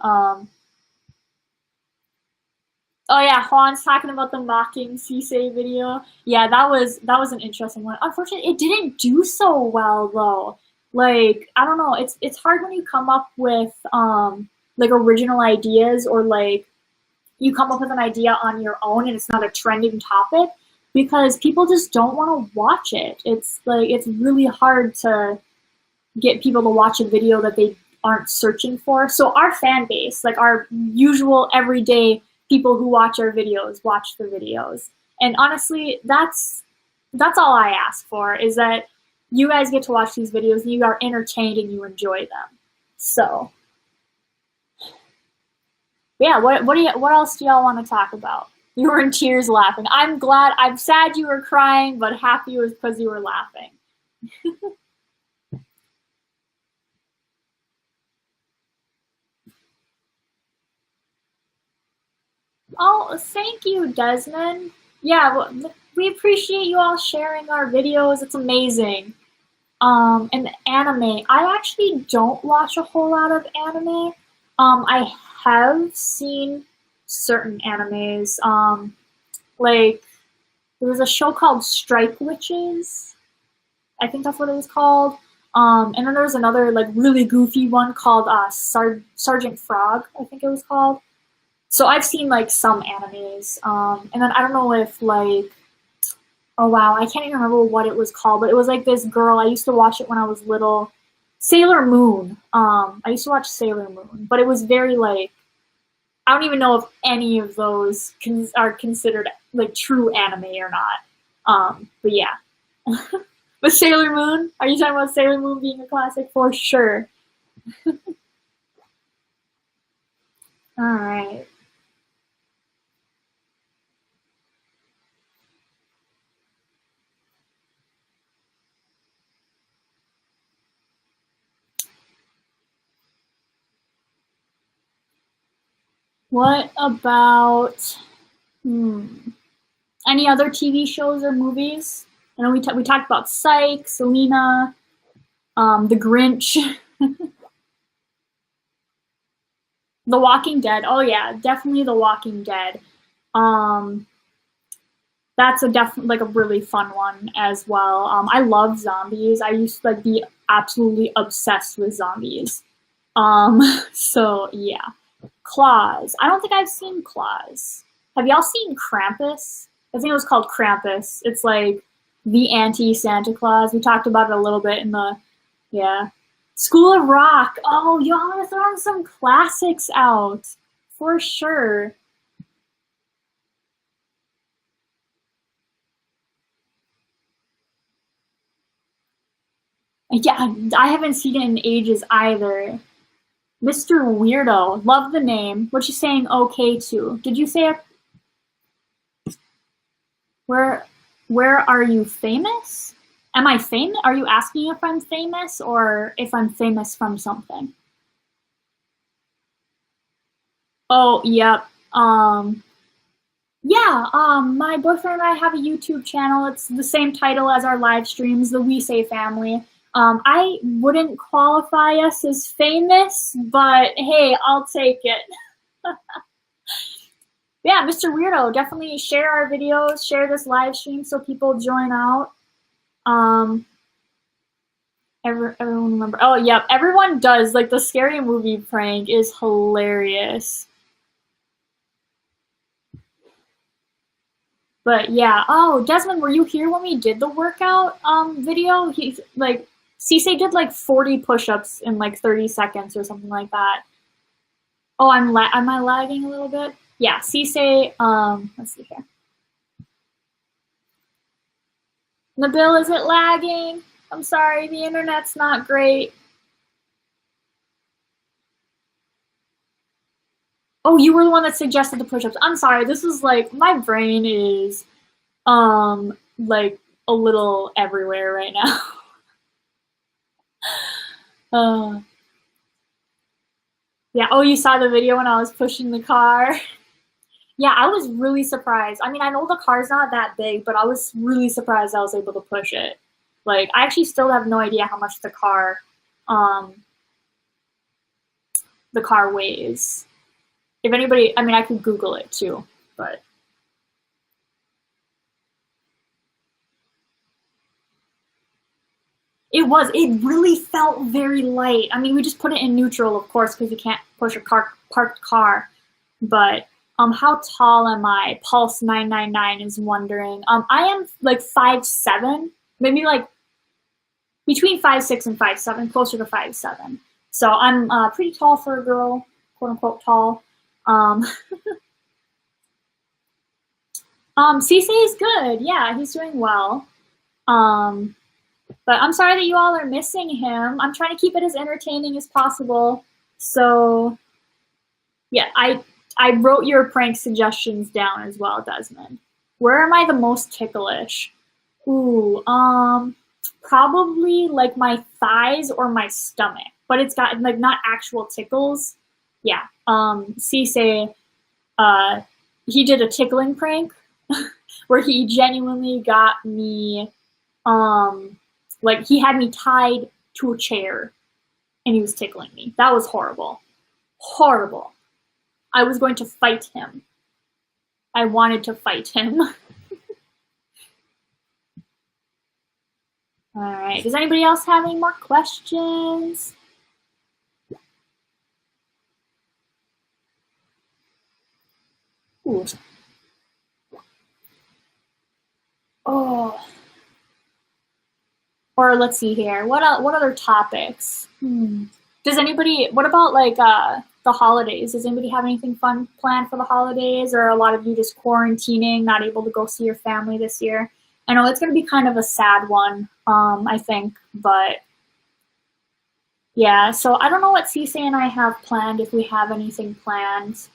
Oh yeah, Juan's talking about the mocking Cisse video. Yeah, that was an interesting one. Unfortunately, it didn't do so well though. Like, I don't know, it's hard when you come up with like original ideas, or like you come up with an idea on your own and it's not a trending topic, because people just don't want to watch it. It's like, it's really hard to get people to watch a video that they aren't searching for. So our fan base, like our usual everyday people who watch our videos, watch the videos. And honestly, that's all I ask for, is that you guys get to watch these videos and you are entertained and you enjoy them. So yeah, what else do y'all want to talk about? You were in tears laughing. I'm sad you were crying, but happy was because you were laughing. Oh, thank you, Desmond. Yeah, well, we appreciate you all sharing our videos. It's amazing. And anime. I actually don't watch a whole lot of anime. I have seen certain animes. Like, there was a show called Strike Witches. I think that's what it was called. And then there was another like really goofy one called Sergeant Frog, I think it was called. So I've seen like some animes. And then I don't know if like, oh wow, I can't even remember what it was called, but it was like this girl. I used to watch it when I was little. Sailor Moon. I used to watch Sailor Moon, but it was very like, I don't even know if any of those are considered like true anime or not. But yeah. But Sailor Moon, are you talking about Sailor Moon being a classic? For sure. All right. What about any other TV shows or movies? I know we talked about Psych, Selena, The Grinch, The Walking Dead. Oh yeah, definitely The Walking Dead. That's like a really fun one as well. I love zombies. I used to like be absolutely obsessed with zombies. So yeah. Claus. I don't think I've seen Claus. Have y'all seen Krampus? I think it was called Krampus. It's like the anti-Santa Claus. We talked about it a little bit in the, yeah. School of Rock. Oh, y'all are throwing some classics out. For sure. Yeah, I haven't seen it in ages either. Mr. Weirdo. Love the name. What you saying okay to? Did you say where are you famous? Am I famous? Are you asking if I'm famous or if I'm famous from something? Oh, yep. Yeah, my boyfriend and I have a YouTube channel. It's the same title as our live streams, the We Say Family. I wouldn't qualify us as famous, but hey, I'll take it. Yeah, Mr. Weirdo, definitely share our videos, share this live stream so people join out. Everyone remember? Oh, yep, everyone does. Like the scary movie prank is hilarious. But yeah, oh, Desmond, were you here when we did the workout video? He's like, Cisse did like 40 push-ups in like 30 seconds or something like that. Oh, am I lagging a little bit? Yeah, Cisse, let's see here. Nabil, is it lagging? I'm sorry, the internet's not great. Oh, you were the one that suggested the push-ups. I'm sorry, this is like, my brain is, like a little everywhere right now. Yeah, oh, you saw the video when I was pushing the car? Yeah, I was really surprised. I mean, I know the car's not that big, but I was really surprised I was able to push it. Like, I actually still have no idea how much the car weighs. If anybody, I mean, I could Google it too, but. It really felt very light. I mean, we just put it in neutral, of course, because you can't push a parked car. But how tall am I? Pulse 999 is wondering. I am like 5'7", maybe like between 5'6" and 5'7", closer to 5'7". So I'm pretty tall for a girl, quote unquote tall. Cisse is good. Yeah, he's doing well. But I'm sorry that you all are missing him. I'm trying to keep it as entertaining as possible. So yeah, I wrote your prank suggestions down as well, Desmond. Where am I the most ticklish? Ooh, probably like my thighs or my stomach. But it's got like not actual tickles. Yeah. Cisse, he did a tickling prank where he genuinely got me like he had me tied to a chair and he was tickling me. That was horrible. Horrible. I was going to fight him. I wanted to fight him. All right. Does anybody else have any more questions? Ooh. Oh. Or let's see here. What other topics? Does anybody? What about like the holidays? Does anybody have anything fun planned for the holidays, or a lot of you just quarantining, not able to go see your family this year? I know it's going to be kind of a sad one, I think, but yeah. So I don't know what Cisse and I have planned, if we have anything planned.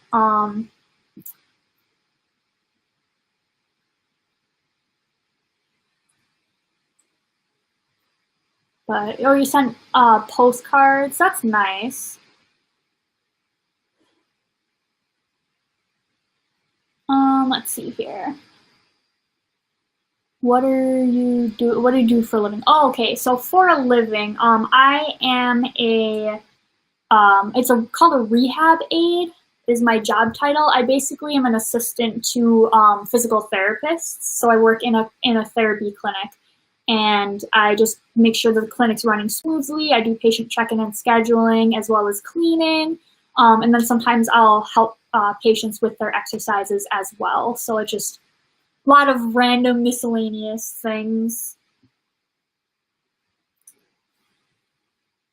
But oh, you sent postcards. That's nice. Let's see here. What do you do for a living? Oh, okay. So for a living, I am it's called a rehab aide is my job title. I basically am an assistant to physical therapists. So I work in a therapy clinic, and I just make sure that the clinic's running smoothly. I do patient check-in and scheduling, as well as cleaning, and then sometimes I'll help patients with their exercises as well. So it's just a lot of random miscellaneous things.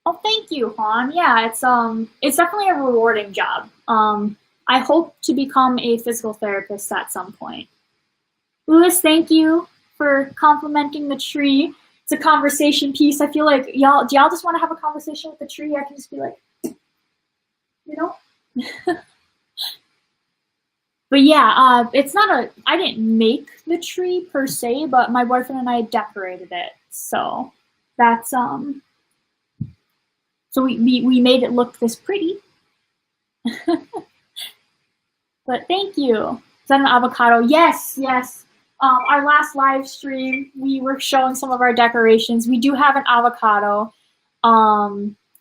Oh, thank you, Han. Yeah, it's definitely a rewarding job. I hope to become a physical therapist at some point. Louis, thank you for complimenting the tree. It's a conversation piece. I feel like do y'all just want to have a conversation with the tree? I can just be like, you know? But yeah, it's not I didn't make the tree per se, but my boyfriend and I decorated it. So that's, so we made it look this pretty. But thank you. Is that an avocado? Yes, yes. Our last live stream, we were showing some of our decorations. We do have an avocado.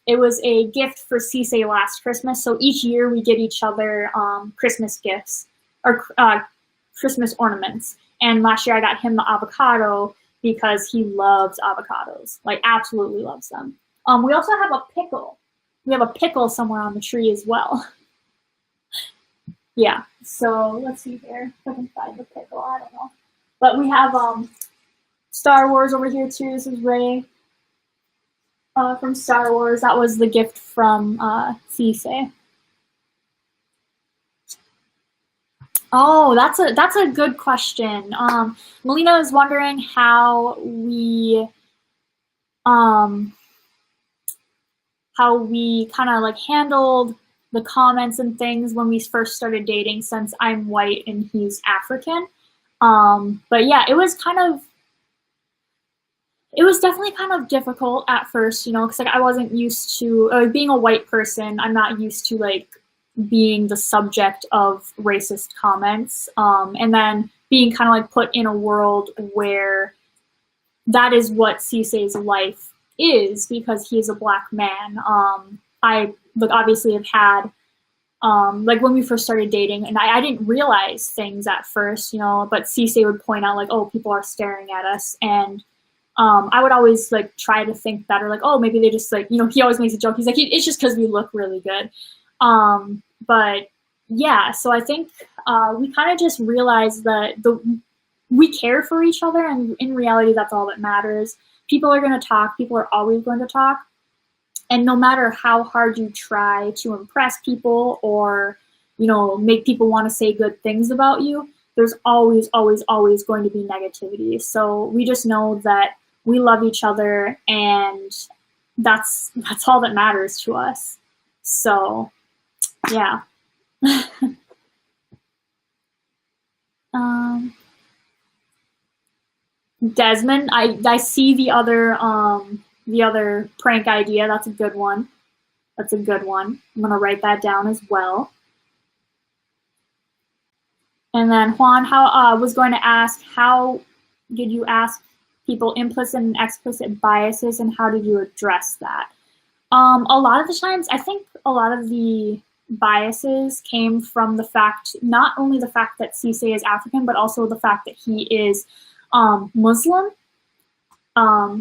It was a gift for Cisse last Christmas. So each year we get each other Christmas gifts or Christmas ornaments. And last year I got him the avocado because he loves avocados, like absolutely loves them. We also have a pickle. We have a pickle somewhere on the tree as well. Yeah, so let's see here if I can find the pickle. I don't know. But we have Star Wars over here too. This is Rey from Star Wars. That was the gift from Cisse. Oh, that's a good question. Melina is wondering how we kind of like handled the comments and things when we first started dating, since I'm white and he's African. But yeah, it was definitely kind of difficult at first, you know, because like I wasn't used to being a white person. I'm not used to like being the subject of racist comments, and then being kind of like put in a world where that is what Cisse's life is because he is a black man. I like obviously have had like when we first started dating, and I didn't realize things at first, you know, but Cisse would point out like, oh, people are staring at us, and I would always like try to think better, like, oh, maybe they just like, you know, he always makes a joke. He's like, it's just because we look really good. But yeah, so I think we kind of just realized that we care for each other, and in reality, that's all that matters. People are going to talk. People are always going to talk. And no matter how hard you try to impress people or, you know, make people want to say good things about you, there's always, always, always going to be negativity. So we just know that we love each other, and that's all that matters to us. So, yeah. Desmond, I see the other prank idea. That's a good one. That's a good one. I'm gonna write that down as well. And then Juan, was going to ask, how did you ask people implicit and explicit biases, and how did you address that? A lot of the times, I think a lot of the biases came from the fact, not only the fact that Cisse is African, but also the fact that he is Muslim.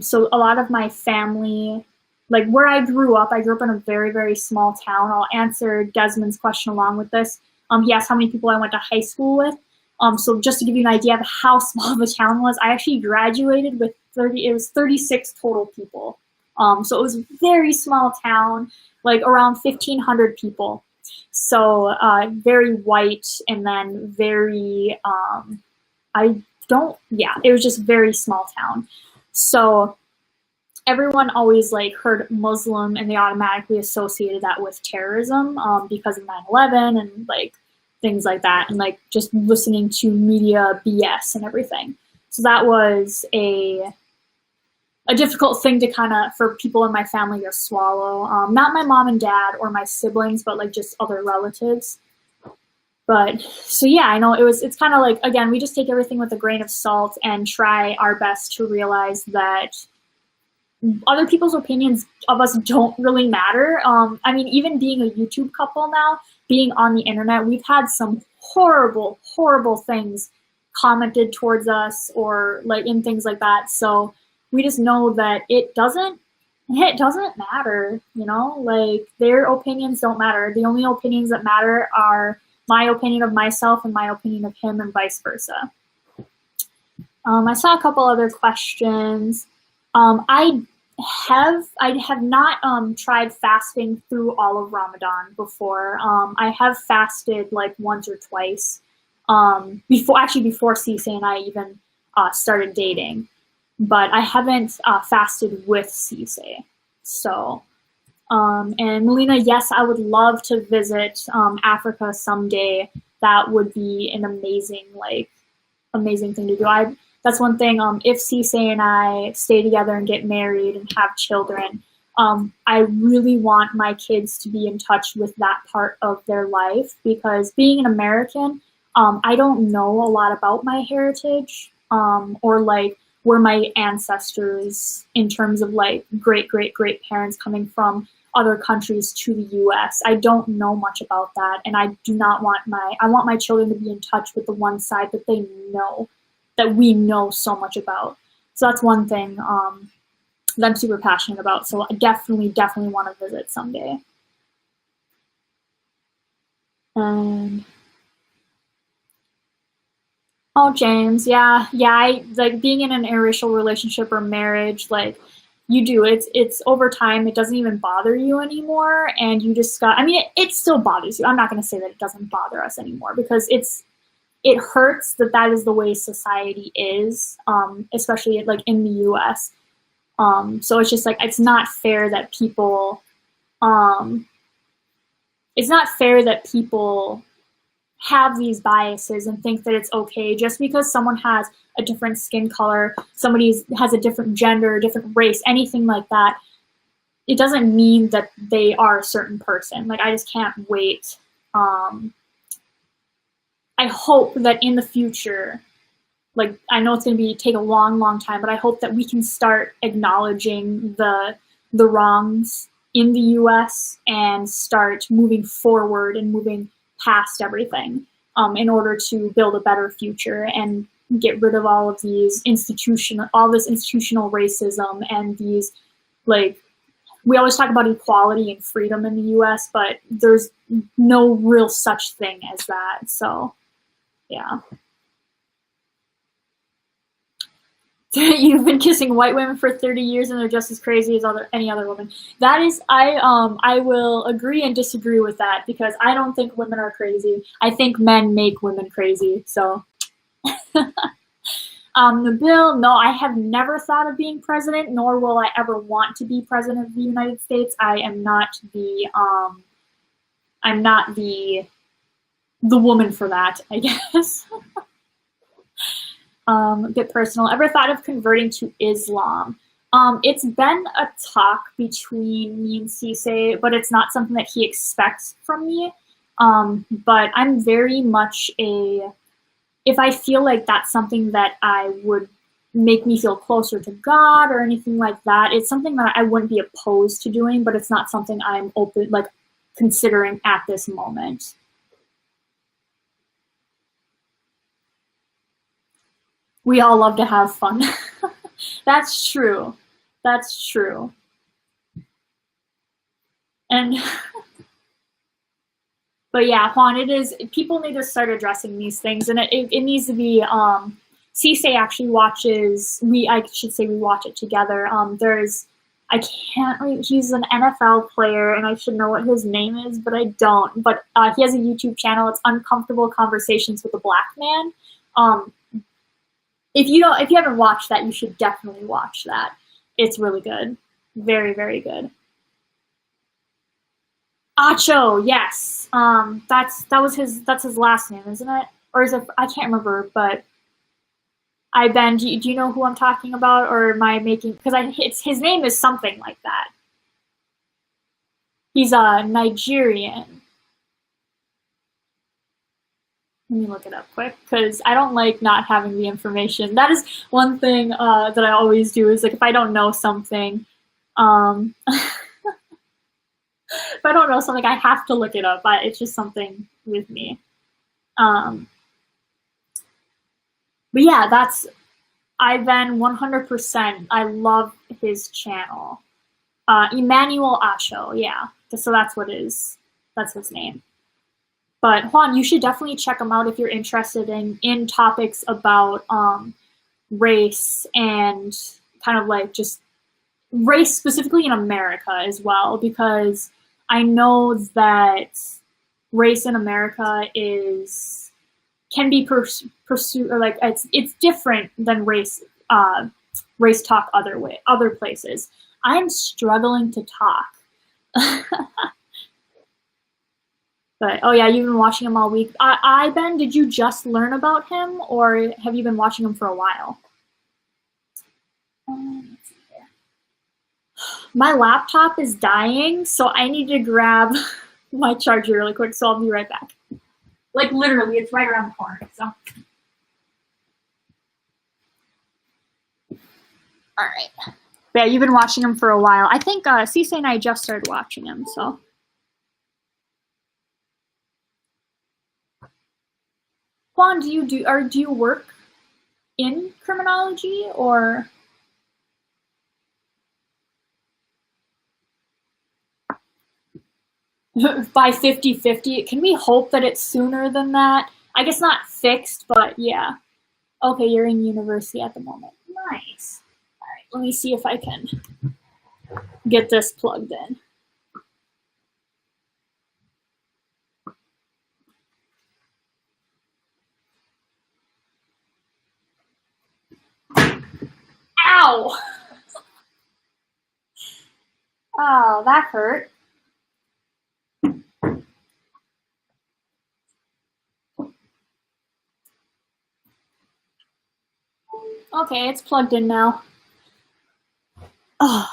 So a lot of my family, like where I grew up in a very, very small town. I'll answer Desmond's question along with this. He asked how many people I went to high school with. So just to give you an idea of how small the town was, I actually graduated with 36 total people. So it was a very small town, like around 1,500 people. So very white, and then very, it was just very small town. So everyone always like heard Muslim, and they automatically associated that with terrorism because of 9/11 and like things like that, and like just listening to media BS and everything. So that was a difficult thing to kind of, for people in my family to swallow. Not my mom and dad or my siblings, but like just other relatives. But so yeah, I know it's kind of like, again, we just take everything with a grain of salt and try our best to realize that other people's opinions of us don't really matter. I mean, even being a YouTube couple now, being on the internet, we've had some horrible, horrible things commented towards us, or like in things like that. So we just know that it doesn't matter, you know, like their opinions don't matter. The only opinions that matter are my opinion of myself and my opinion of him, and vice versa. I saw a couple other questions. I have not tried fasting through all of Ramadan before. I have fasted like once or twice before Cisse and I even started dating, but I haven't fasted with Cisse. So, and Melina, yes, I would love to visit Africa someday. That would be an amazing thing to do. That's one thing, if Cisse and I stay together and get married and have children, I really want my kids to be in touch with that part of their life, because being an American, I don't know a lot about my heritage, or like where my ancestors, in terms of like great great great parents coming from other countries to the US. I don't know much about that, and I do not want I want my children to be in touch with the one side that they know, that we know so much about. So that's one thing that I'm super passionate about. So I definitely want to visit someday. And oh, James, yeah, I like being in an interracial relationship or marriage. Like, you do it's over time. It doesn't even bother you anymore, and you just got. I mean, it still bothers you. I'm not going to say that it doesn't bother us anymore, because it hurts that that is the way society is, especially like in the U.S. So it's just like um, it's not fair that people have these biases and think that it's okay just because someone has a different skin color, somebody has a different gender, different race, anything like that. It doesn't mean that they are a certain person. Like, I just can't wait. I hope that in the future, like, I know it's going to take a long time, but I hope that we can start acknowledging the wrongs in the U.S. and start moving forward and moving past everything, in order to build a better future and get rid of all this institutional racism and these, like, we always talk about equality and freedom in the U.S., but there's no real such thing as that. So, yeah. You've been kissing white women for 30 years and they're just as crazy as any other woman. That is, I will agree and disagree with that, because I don't think women are crazy. I think men make women crazy. So, the bill, no, I have never thought of being president, nor will I ever want to be president of the United States. I am not I'm not the woman for that, I guess. A bit personal. Ever thought of converting to Islam? It's been a talk between me and Cisse, but it's not something that he expects from me. But I'm very much if I feel like that's something that I would make me feel closer to God or anything like that, it's something that I wouldn't be opposed to doing, but it's not something I'm considering at this moment. We all love to have fun. That's true. That's true. And, but yeah, Juan, people need to start addressing these things, and it needs to be, Cisse actually watches, I should say we watch it together. He's an NFL player, and I should know what his name is, but I don't. But he has a YouTube channel. It's Uncomfortable Conversations with a Black Man. If you haven't watched that, you should definitely watch that. It's really good. Very, very good. Acho, yes. That's his last name, isn't it? Or is it? I can't remember, but do you know who I'm talking about, or am I making? Because his name is something like that. He's a Nigerian. Let me look it up quick, because I don't like not having the information. That is one thing that I always do, is like, if I don't know something, if I don't know something, I have to look it up. It's just something with me. But yeah, Ivan 100%. I love his channel. Emmanuel Acho, yeah. So that's his name. But Juan, you should definitely check them out if you're interested in topics about race, and kind of like just race specifically in America as well, because I know that race in America can be pursued, or like it's different than race talk other places. I'm struggling to talk. But, oh yeah, you've been watching him all week. Ben, did you just learn about him, or have you been watching him for a while? Let's see here. My laptop is dying, so I need to grab my charger really quick, so I'll be right back. Like literally, it's right around the corner, so. All right. Yeah, you've been watching him for a while. I think Cece and I just started watching him, so. Juan, do you work in criminology or? By 50-50, can we hope that it's sooner than that? I guess not fixed, but yeah. Okay, you're in university at the moment. Nice. All right, let me see if I can get this plugged in. Ow! Oh, that hurt. Okay, it's plugged in now. Oh,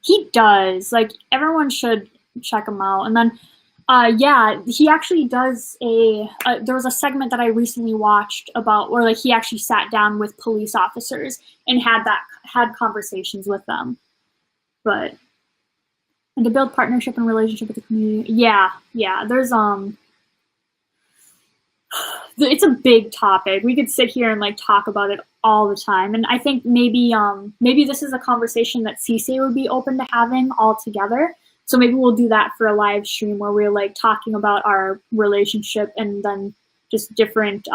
he does. Like, everyone should check him out. And then, yeah, he actually does there was a segment that I recently watched about where, like, he actually sat down with police officers and had conversations with them. But, and to build partnership and relationship with the community. Yeah, there's, it's a big topic. We could sit here and like talk about it all the time. And I think maybe this is a conversation that Cece would be open to having all together. So maybe we'll do that for a live stream where we're like talking about our relationship and then just different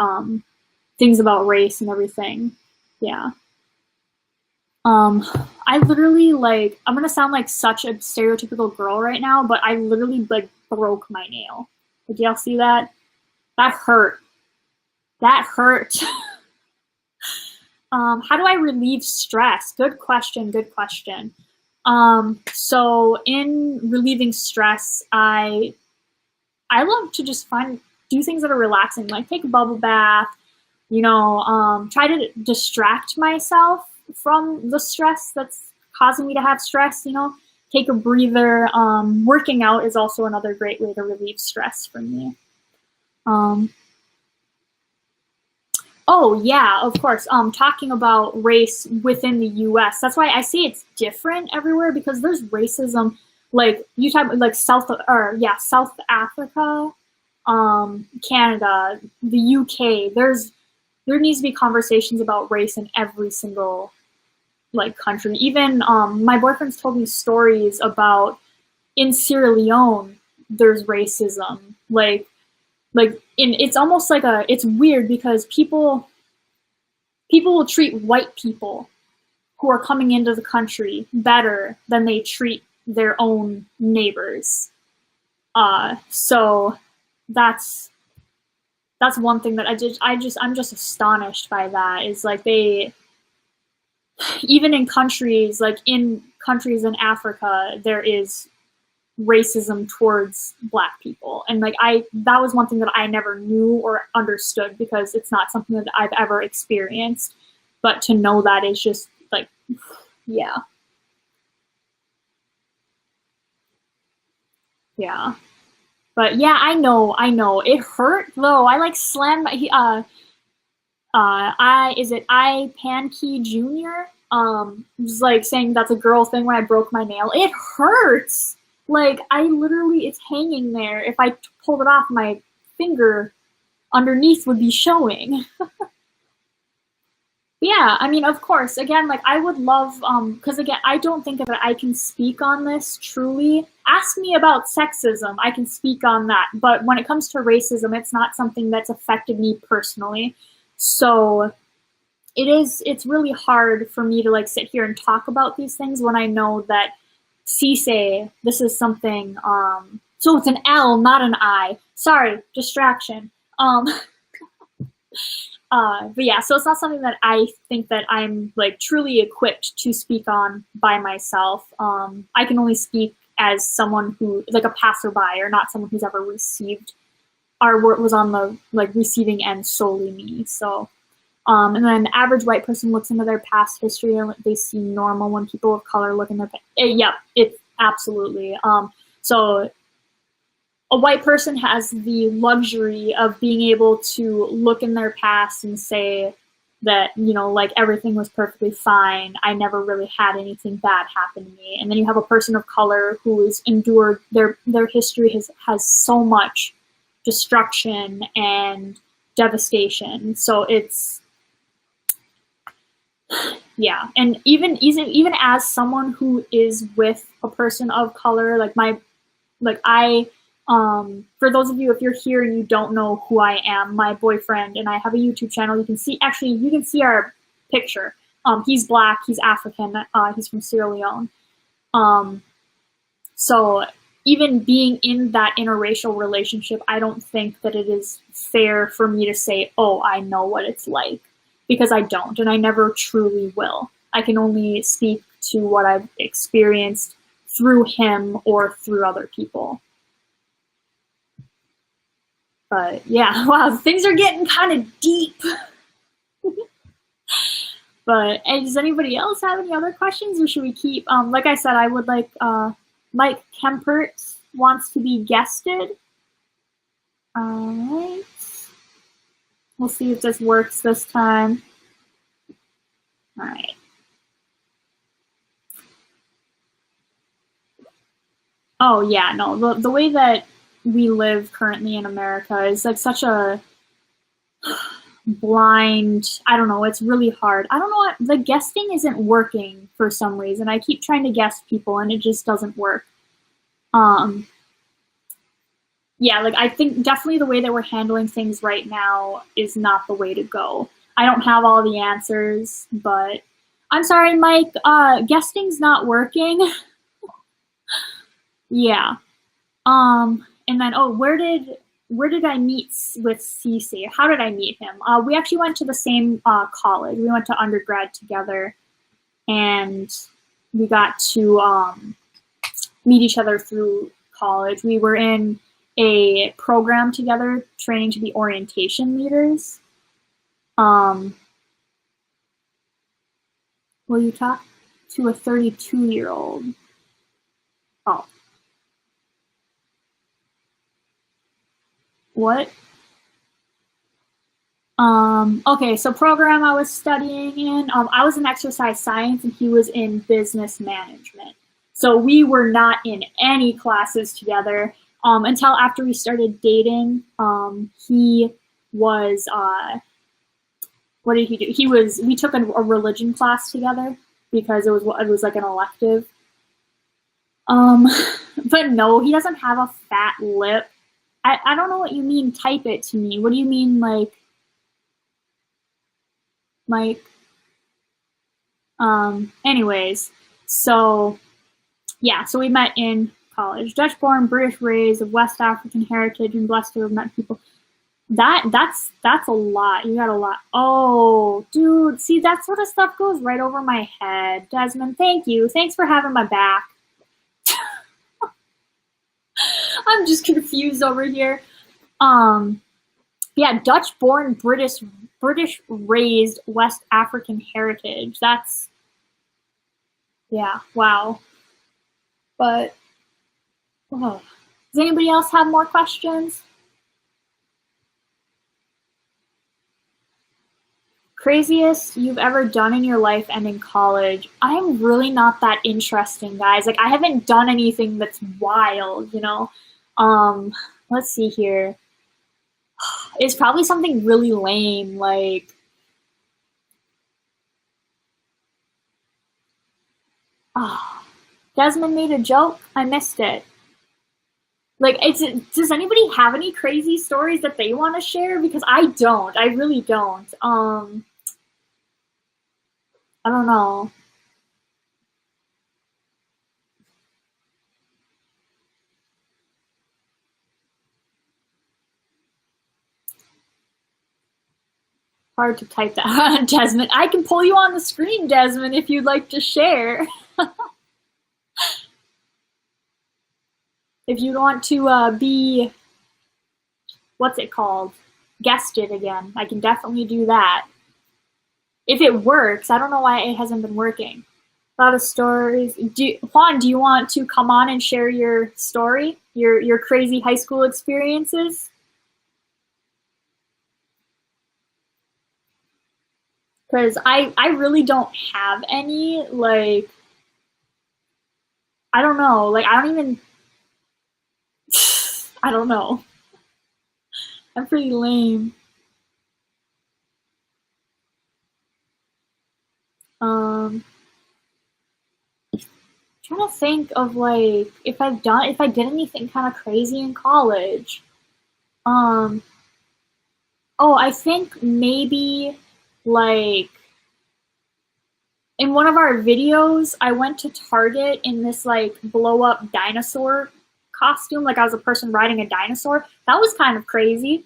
things about race and everything. Yeah. I literally like, I'm gonna sound like such a stereotypical girl right now, but I literally like broke my nail. Did y'all see that? That hurt. That hurt. How do I relieve stress? Good question, good question. So in relieving stress, I love to just do things that are relaxing, like take a bubble bath, you know, try to distract myself from the stress that's causing me to have stress, you know, take a breather. Working out is also another great way to relieve stress for me. Oh yeah, of course. Talking about race within the U.S. That's why I see it's different everywhere because there's racism. Like you talk like South Africa, Canada, the UK. There needs to be conversations about race in every single like country. Even my boyfriend's told me stories about in Sierra Leone there's racism. Like it's almost like it's weird because people will treat white people who are coming into the country better than they treat their own neighbors. So that's one thing that I'm just astonished by that is like even in countries in Africa there is racism towards Black people, and like that was one thing that I never knew or understood because it's not something that I've ever experienced, but to know that is just like yeah but yeah, I know it hurt though. I like slammed my I Pankey Jr. Was like saying that's a girl thing when I broke my nail. It hurts. Like, I literally, it's hanging there. If I pulled it off, my finger underneath would be showing. Yeah, I mean, of course, again, like, I would love, because again, I don't think that I can speak on this truly. Ask me about sexism, I can speak on that. But when it comes to racism, it's not something that's affected me personally. So it's really hard for me to, like, sit here and talk about these things when I know that Cisse, this is something, so it's an L, not an I. Sorry, distraction. But yeah, so it's not something that I think that I'm like truly equipped to speak on by myself. I can only speak as someone who, like a passerby, or not someone who's ever received, or was on the like receiving end solely me. So And then the average white person looks into their past history and they see normal when people of color look in their yep, it's absolutely. So a white person has the luxury of being able to look in their past and say that, you know, like everything was perfectly fine. I never really had anything bad happen to me. And then you have a person of color who has endured their history has so much destruction and devastation. So it's, yeah. And even as someone who is with a person of color, for those of you, if you're here and you don't know who I am, my boyfriend and I have a YouTube channel. You can see our picture. He's black, he's African, he's from Sierra Leone. So even being in that interracial relationship, I don't think that it is fair for me to say, oh, I know what it's like, because I don't, and I never truly will. I can only speak to what I've experienced through him or through other people. But yeah, wow, things are getting kind of deep. But does anybody else have any other questions, or should we keep, like I said, I would like, Mike Kempert wants to be guested. All right. We'll see if this works this time. All right. Oh yeah, no, the way that we live currently in America is like such a blind, I don't know, it's really hard. I don't know what, the guesting isn't working for some reason. I keep trying to guest people and it just doesn't work. Yeah, like I think definitely the way that we're handling things right now is not the way to go. I don't have all the answers, but I'm sorry, Mike, guesting's not working. Yeah. And then, oh, where did I meet with Cece? How did I meet him? We actually went to the same college. We went to undergrad together, and we got to meet each other through college. We were in a program together, training to be orientation leaders. Will you talk to a 32-year-old? Oh. What? Okay, so program I was studying in, I was in exercise science and he was in business management. So we were not in any classes together until after we started dating. He was, what did he do? We took a religion class together because it was like an elective. But no, he doesn't have a fat lip. I don't know what you mean, type it to me. What do you mean, like, anyways, so, yeah, so we met in college. Dutch-born, British raised, of West African heritage, and blessed to have met people. That's a lot. You got a lot. Oh, dude, see, that sort of stuff goes right over my head. Desmond, thank you. Thanks for having my back. I'm just confused over here. Yeah, Dutch-born, British raised, West African heritage. That's, yeah, wow. But, oh. Does anybody else have more questions? Craziest you've ever done in your life and in college? I'm really not that interesting, guys. Like, I haven't done anything that's wild, you know? Let's see here. It's probably something really lame, like, oh, Desmond made a joke. I missed it. Like, does anybody have any crazy stories that they want to share? Because I don't. I really don't. I don't know. Hard to type that. Desmond, I can pull you on the screen, Desmond, if you'd like to share. If you want to be, what's it called? Guested again. I can definitely do that. If it works, I don't know why it hasn't been working. A lot of stories. Juan, do you want to come on and share your story, your crazy high school experiences? Because I really don't have any. Like, I don't know. Like, I don't even. I don't know. I'm pretty lame. Um, trying to think of like if I did anything kind of crazy in college. Um, oh, I think maybe like in one of our videos, I went to Target in this like blow up dinosaur costume, like I was a person riding a dinosaur. That was kind of crazy.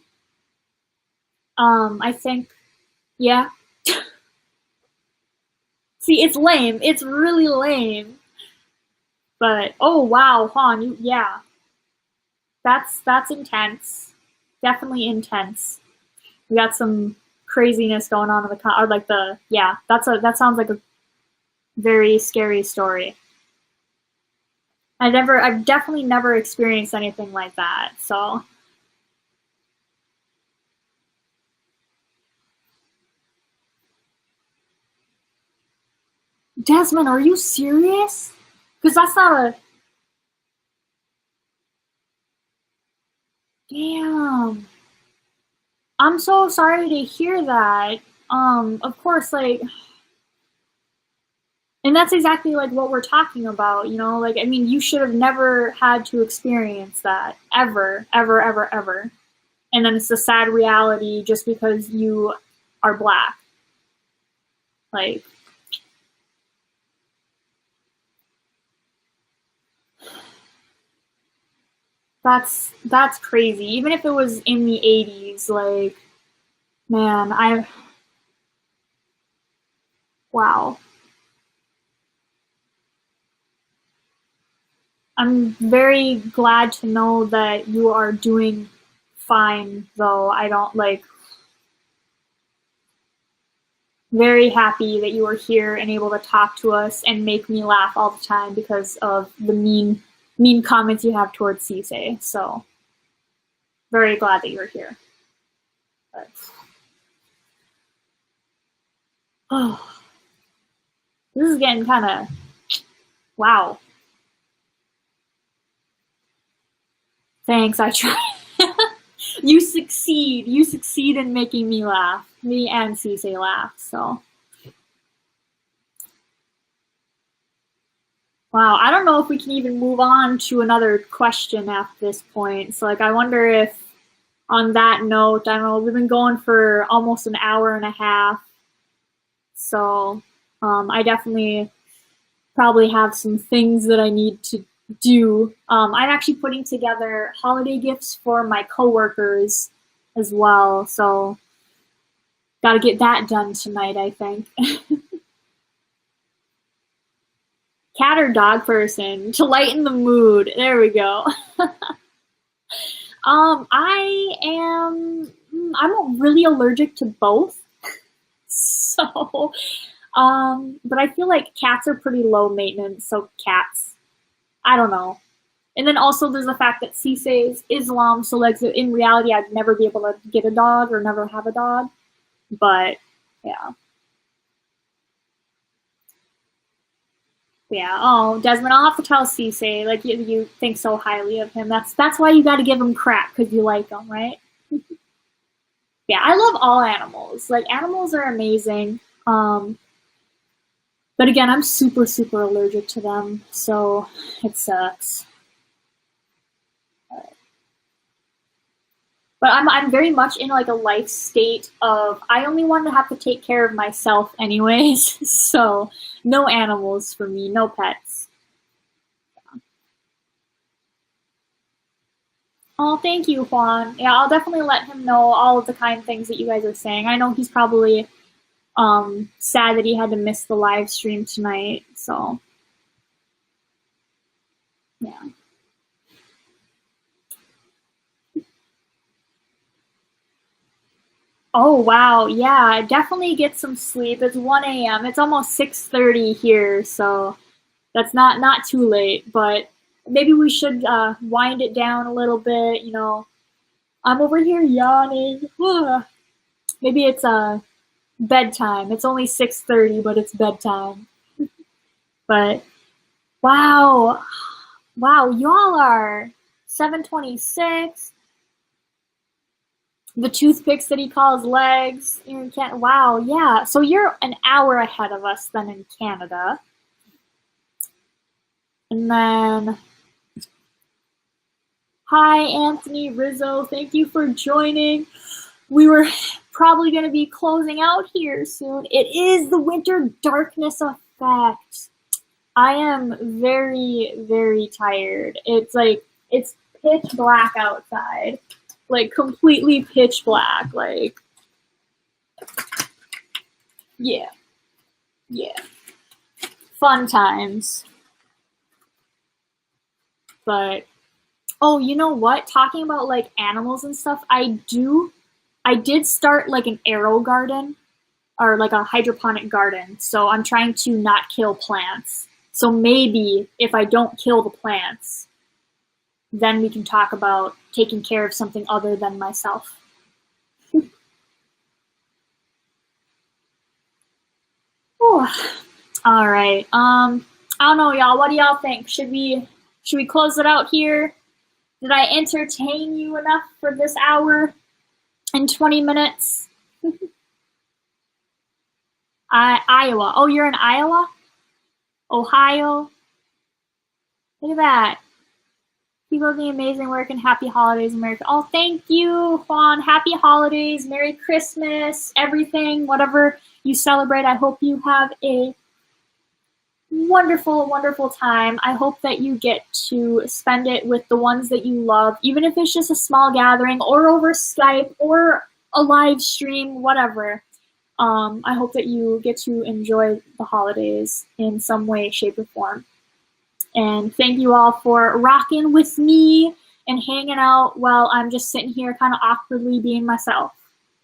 I think, yeah. See, it's lame. It's really lame. But oh wow, Han, yeah, that's intense. Definitely intense. We got some craziness going on in the or like the yeah. That sounds like a very scary story. I've definitely never experienced anything like that. So, Desmond, are you serious? Because that's not a damn. I'm so sorry to hear that. Of course, like, and that's exactly like what we're talking about, you know? Like, I mean, you should have never had to experience that ever, ever, ever, ever. And then it's the sad reality just because you are black. Like, that's crazy. Even if it was in the 80s, like, man, I wow. I'm very glad to know that you are doing fine, though. I don't like very happy that you are here and able to talk to us and make me laugh all the time because of the mean comments you have towards Cisse. So very glad that you're here. But, oh, this is getting kind of wow. Thanks, I try. You succeed. You succeed in making me laugh. Me and Cisse laugh. So wow, I don't know if we can even move on to another question at this point. So like I wonder if on that note, I don't know, we've been going for almost an hour and a half. So I definitely probably have some things that I need to do. I'm actually putting together holiday gifts for my coworkers as well. So got to get that done tonight, I think. Cat or dog person to lighten the mood. There we go. I am. I'm really allergic to both. So, but I feel like cats are pretty low maintenance. So cats. I don't know. And then also there's the fact that Cisse is Islam, so like in reality, I'd never be able to get a dog or never have a dog. But yeah, yeah. Oh, Desmond, I'll have to tell Cisse like you think so highly of him. That's why you got to give him crap because you like him, right? Yeah, I love all animals. Like animals are amazing. But again, I'm super allergic to them, so it sucks. But I'm very much in like a life state of I only want to have to take care of myself anyways. So no animals for me, no pets. Oh, thank you, Juan. Yeah, I'll definitely let him know all of the kind things that you guys are saying. I know he's probably sad that he had to miss the live stream tonight. So yeah. Oh wow, yeah, definitely get some sleep. It's 1 a.m. It's almost 6:30 here, so that's not too late, but maybe we should wind it down a little bit, you know. I'm over here yawning. Maybe it's bedtime. It's only 6:30, but it's bedtime. But wow. Wow, y'all are 7:26. The toothpicks that he calls legs. You're in Canada. Wow, yeah. So you're an hour ahead of us then in Canada. And then, hi, Anthony Rizzo. Thank you for joining. We were probably going to be closing out here soon. It is the winter darkness effect. I am very, very tired. It's like, it's pitch black outside. Like, completely pitch black. Like, yeah. Yeah. Fun times. But, oh, you know what? Talking about, like, animals and stuff, I did start, like, an arrow garden, or, like, a hydroponic garden. So I'm trying to not kill plants. So maybe if I don't kill the plants, then we can talk about taking care of something other than myself. All right. I don't know, y'all. What do y'all think? Should we close it out here? Did I entertain you enough for this hour and 20 minutes? Iowa. Oh, you're in Iowa? Ohio? Look at that. Keep up the amazing work and happy holidays, America. Oh, thank you, Juan. Happy holidays, Merry Christmas, everything, whatever you celebrate. I hope you have a wonderful, wonderful time. I hope that you get to spend it with the ones that you love, even if it's just a small gathering or over Skype or a live stream, whatever. I hope that you get to enjoy the holidays in some way, shape, or form. And thank you all for rocking with me and hanging out while I'm just sitting here kind of awkwardly being myself.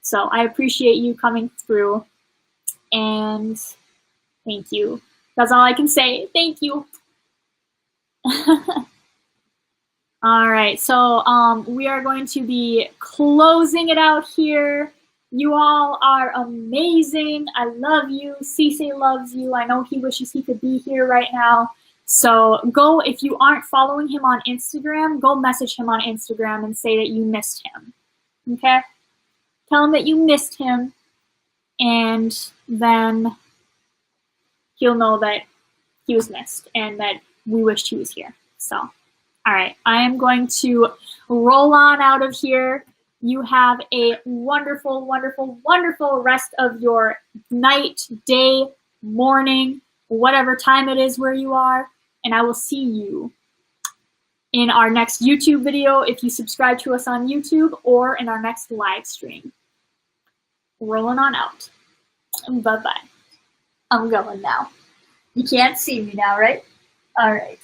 So I appreciate you coming through, and thank you. That's all I can say. Thank you. All right, so we are going to be closing it out here. You all are amazing. I love you. Cece loves you. I know he wishes he could be here right now. So go, if you aren't following him on Instagram, go message him on Instagram and say that you missed him. Okay? Tell him that you missed him, and then he'll know that he was missed and that we wished he was here. So, all right, I am going to roll on out of here. You have a wonderful, wonderful, wonderful rest of your night, day, morning, whatever time it is where you are. And I will see you in our next YouTube video if you subscribe to us on YouTube, or in our next live stream. Rolling on out. Bye-bye. I'm going now. You can't see me now, right? All right.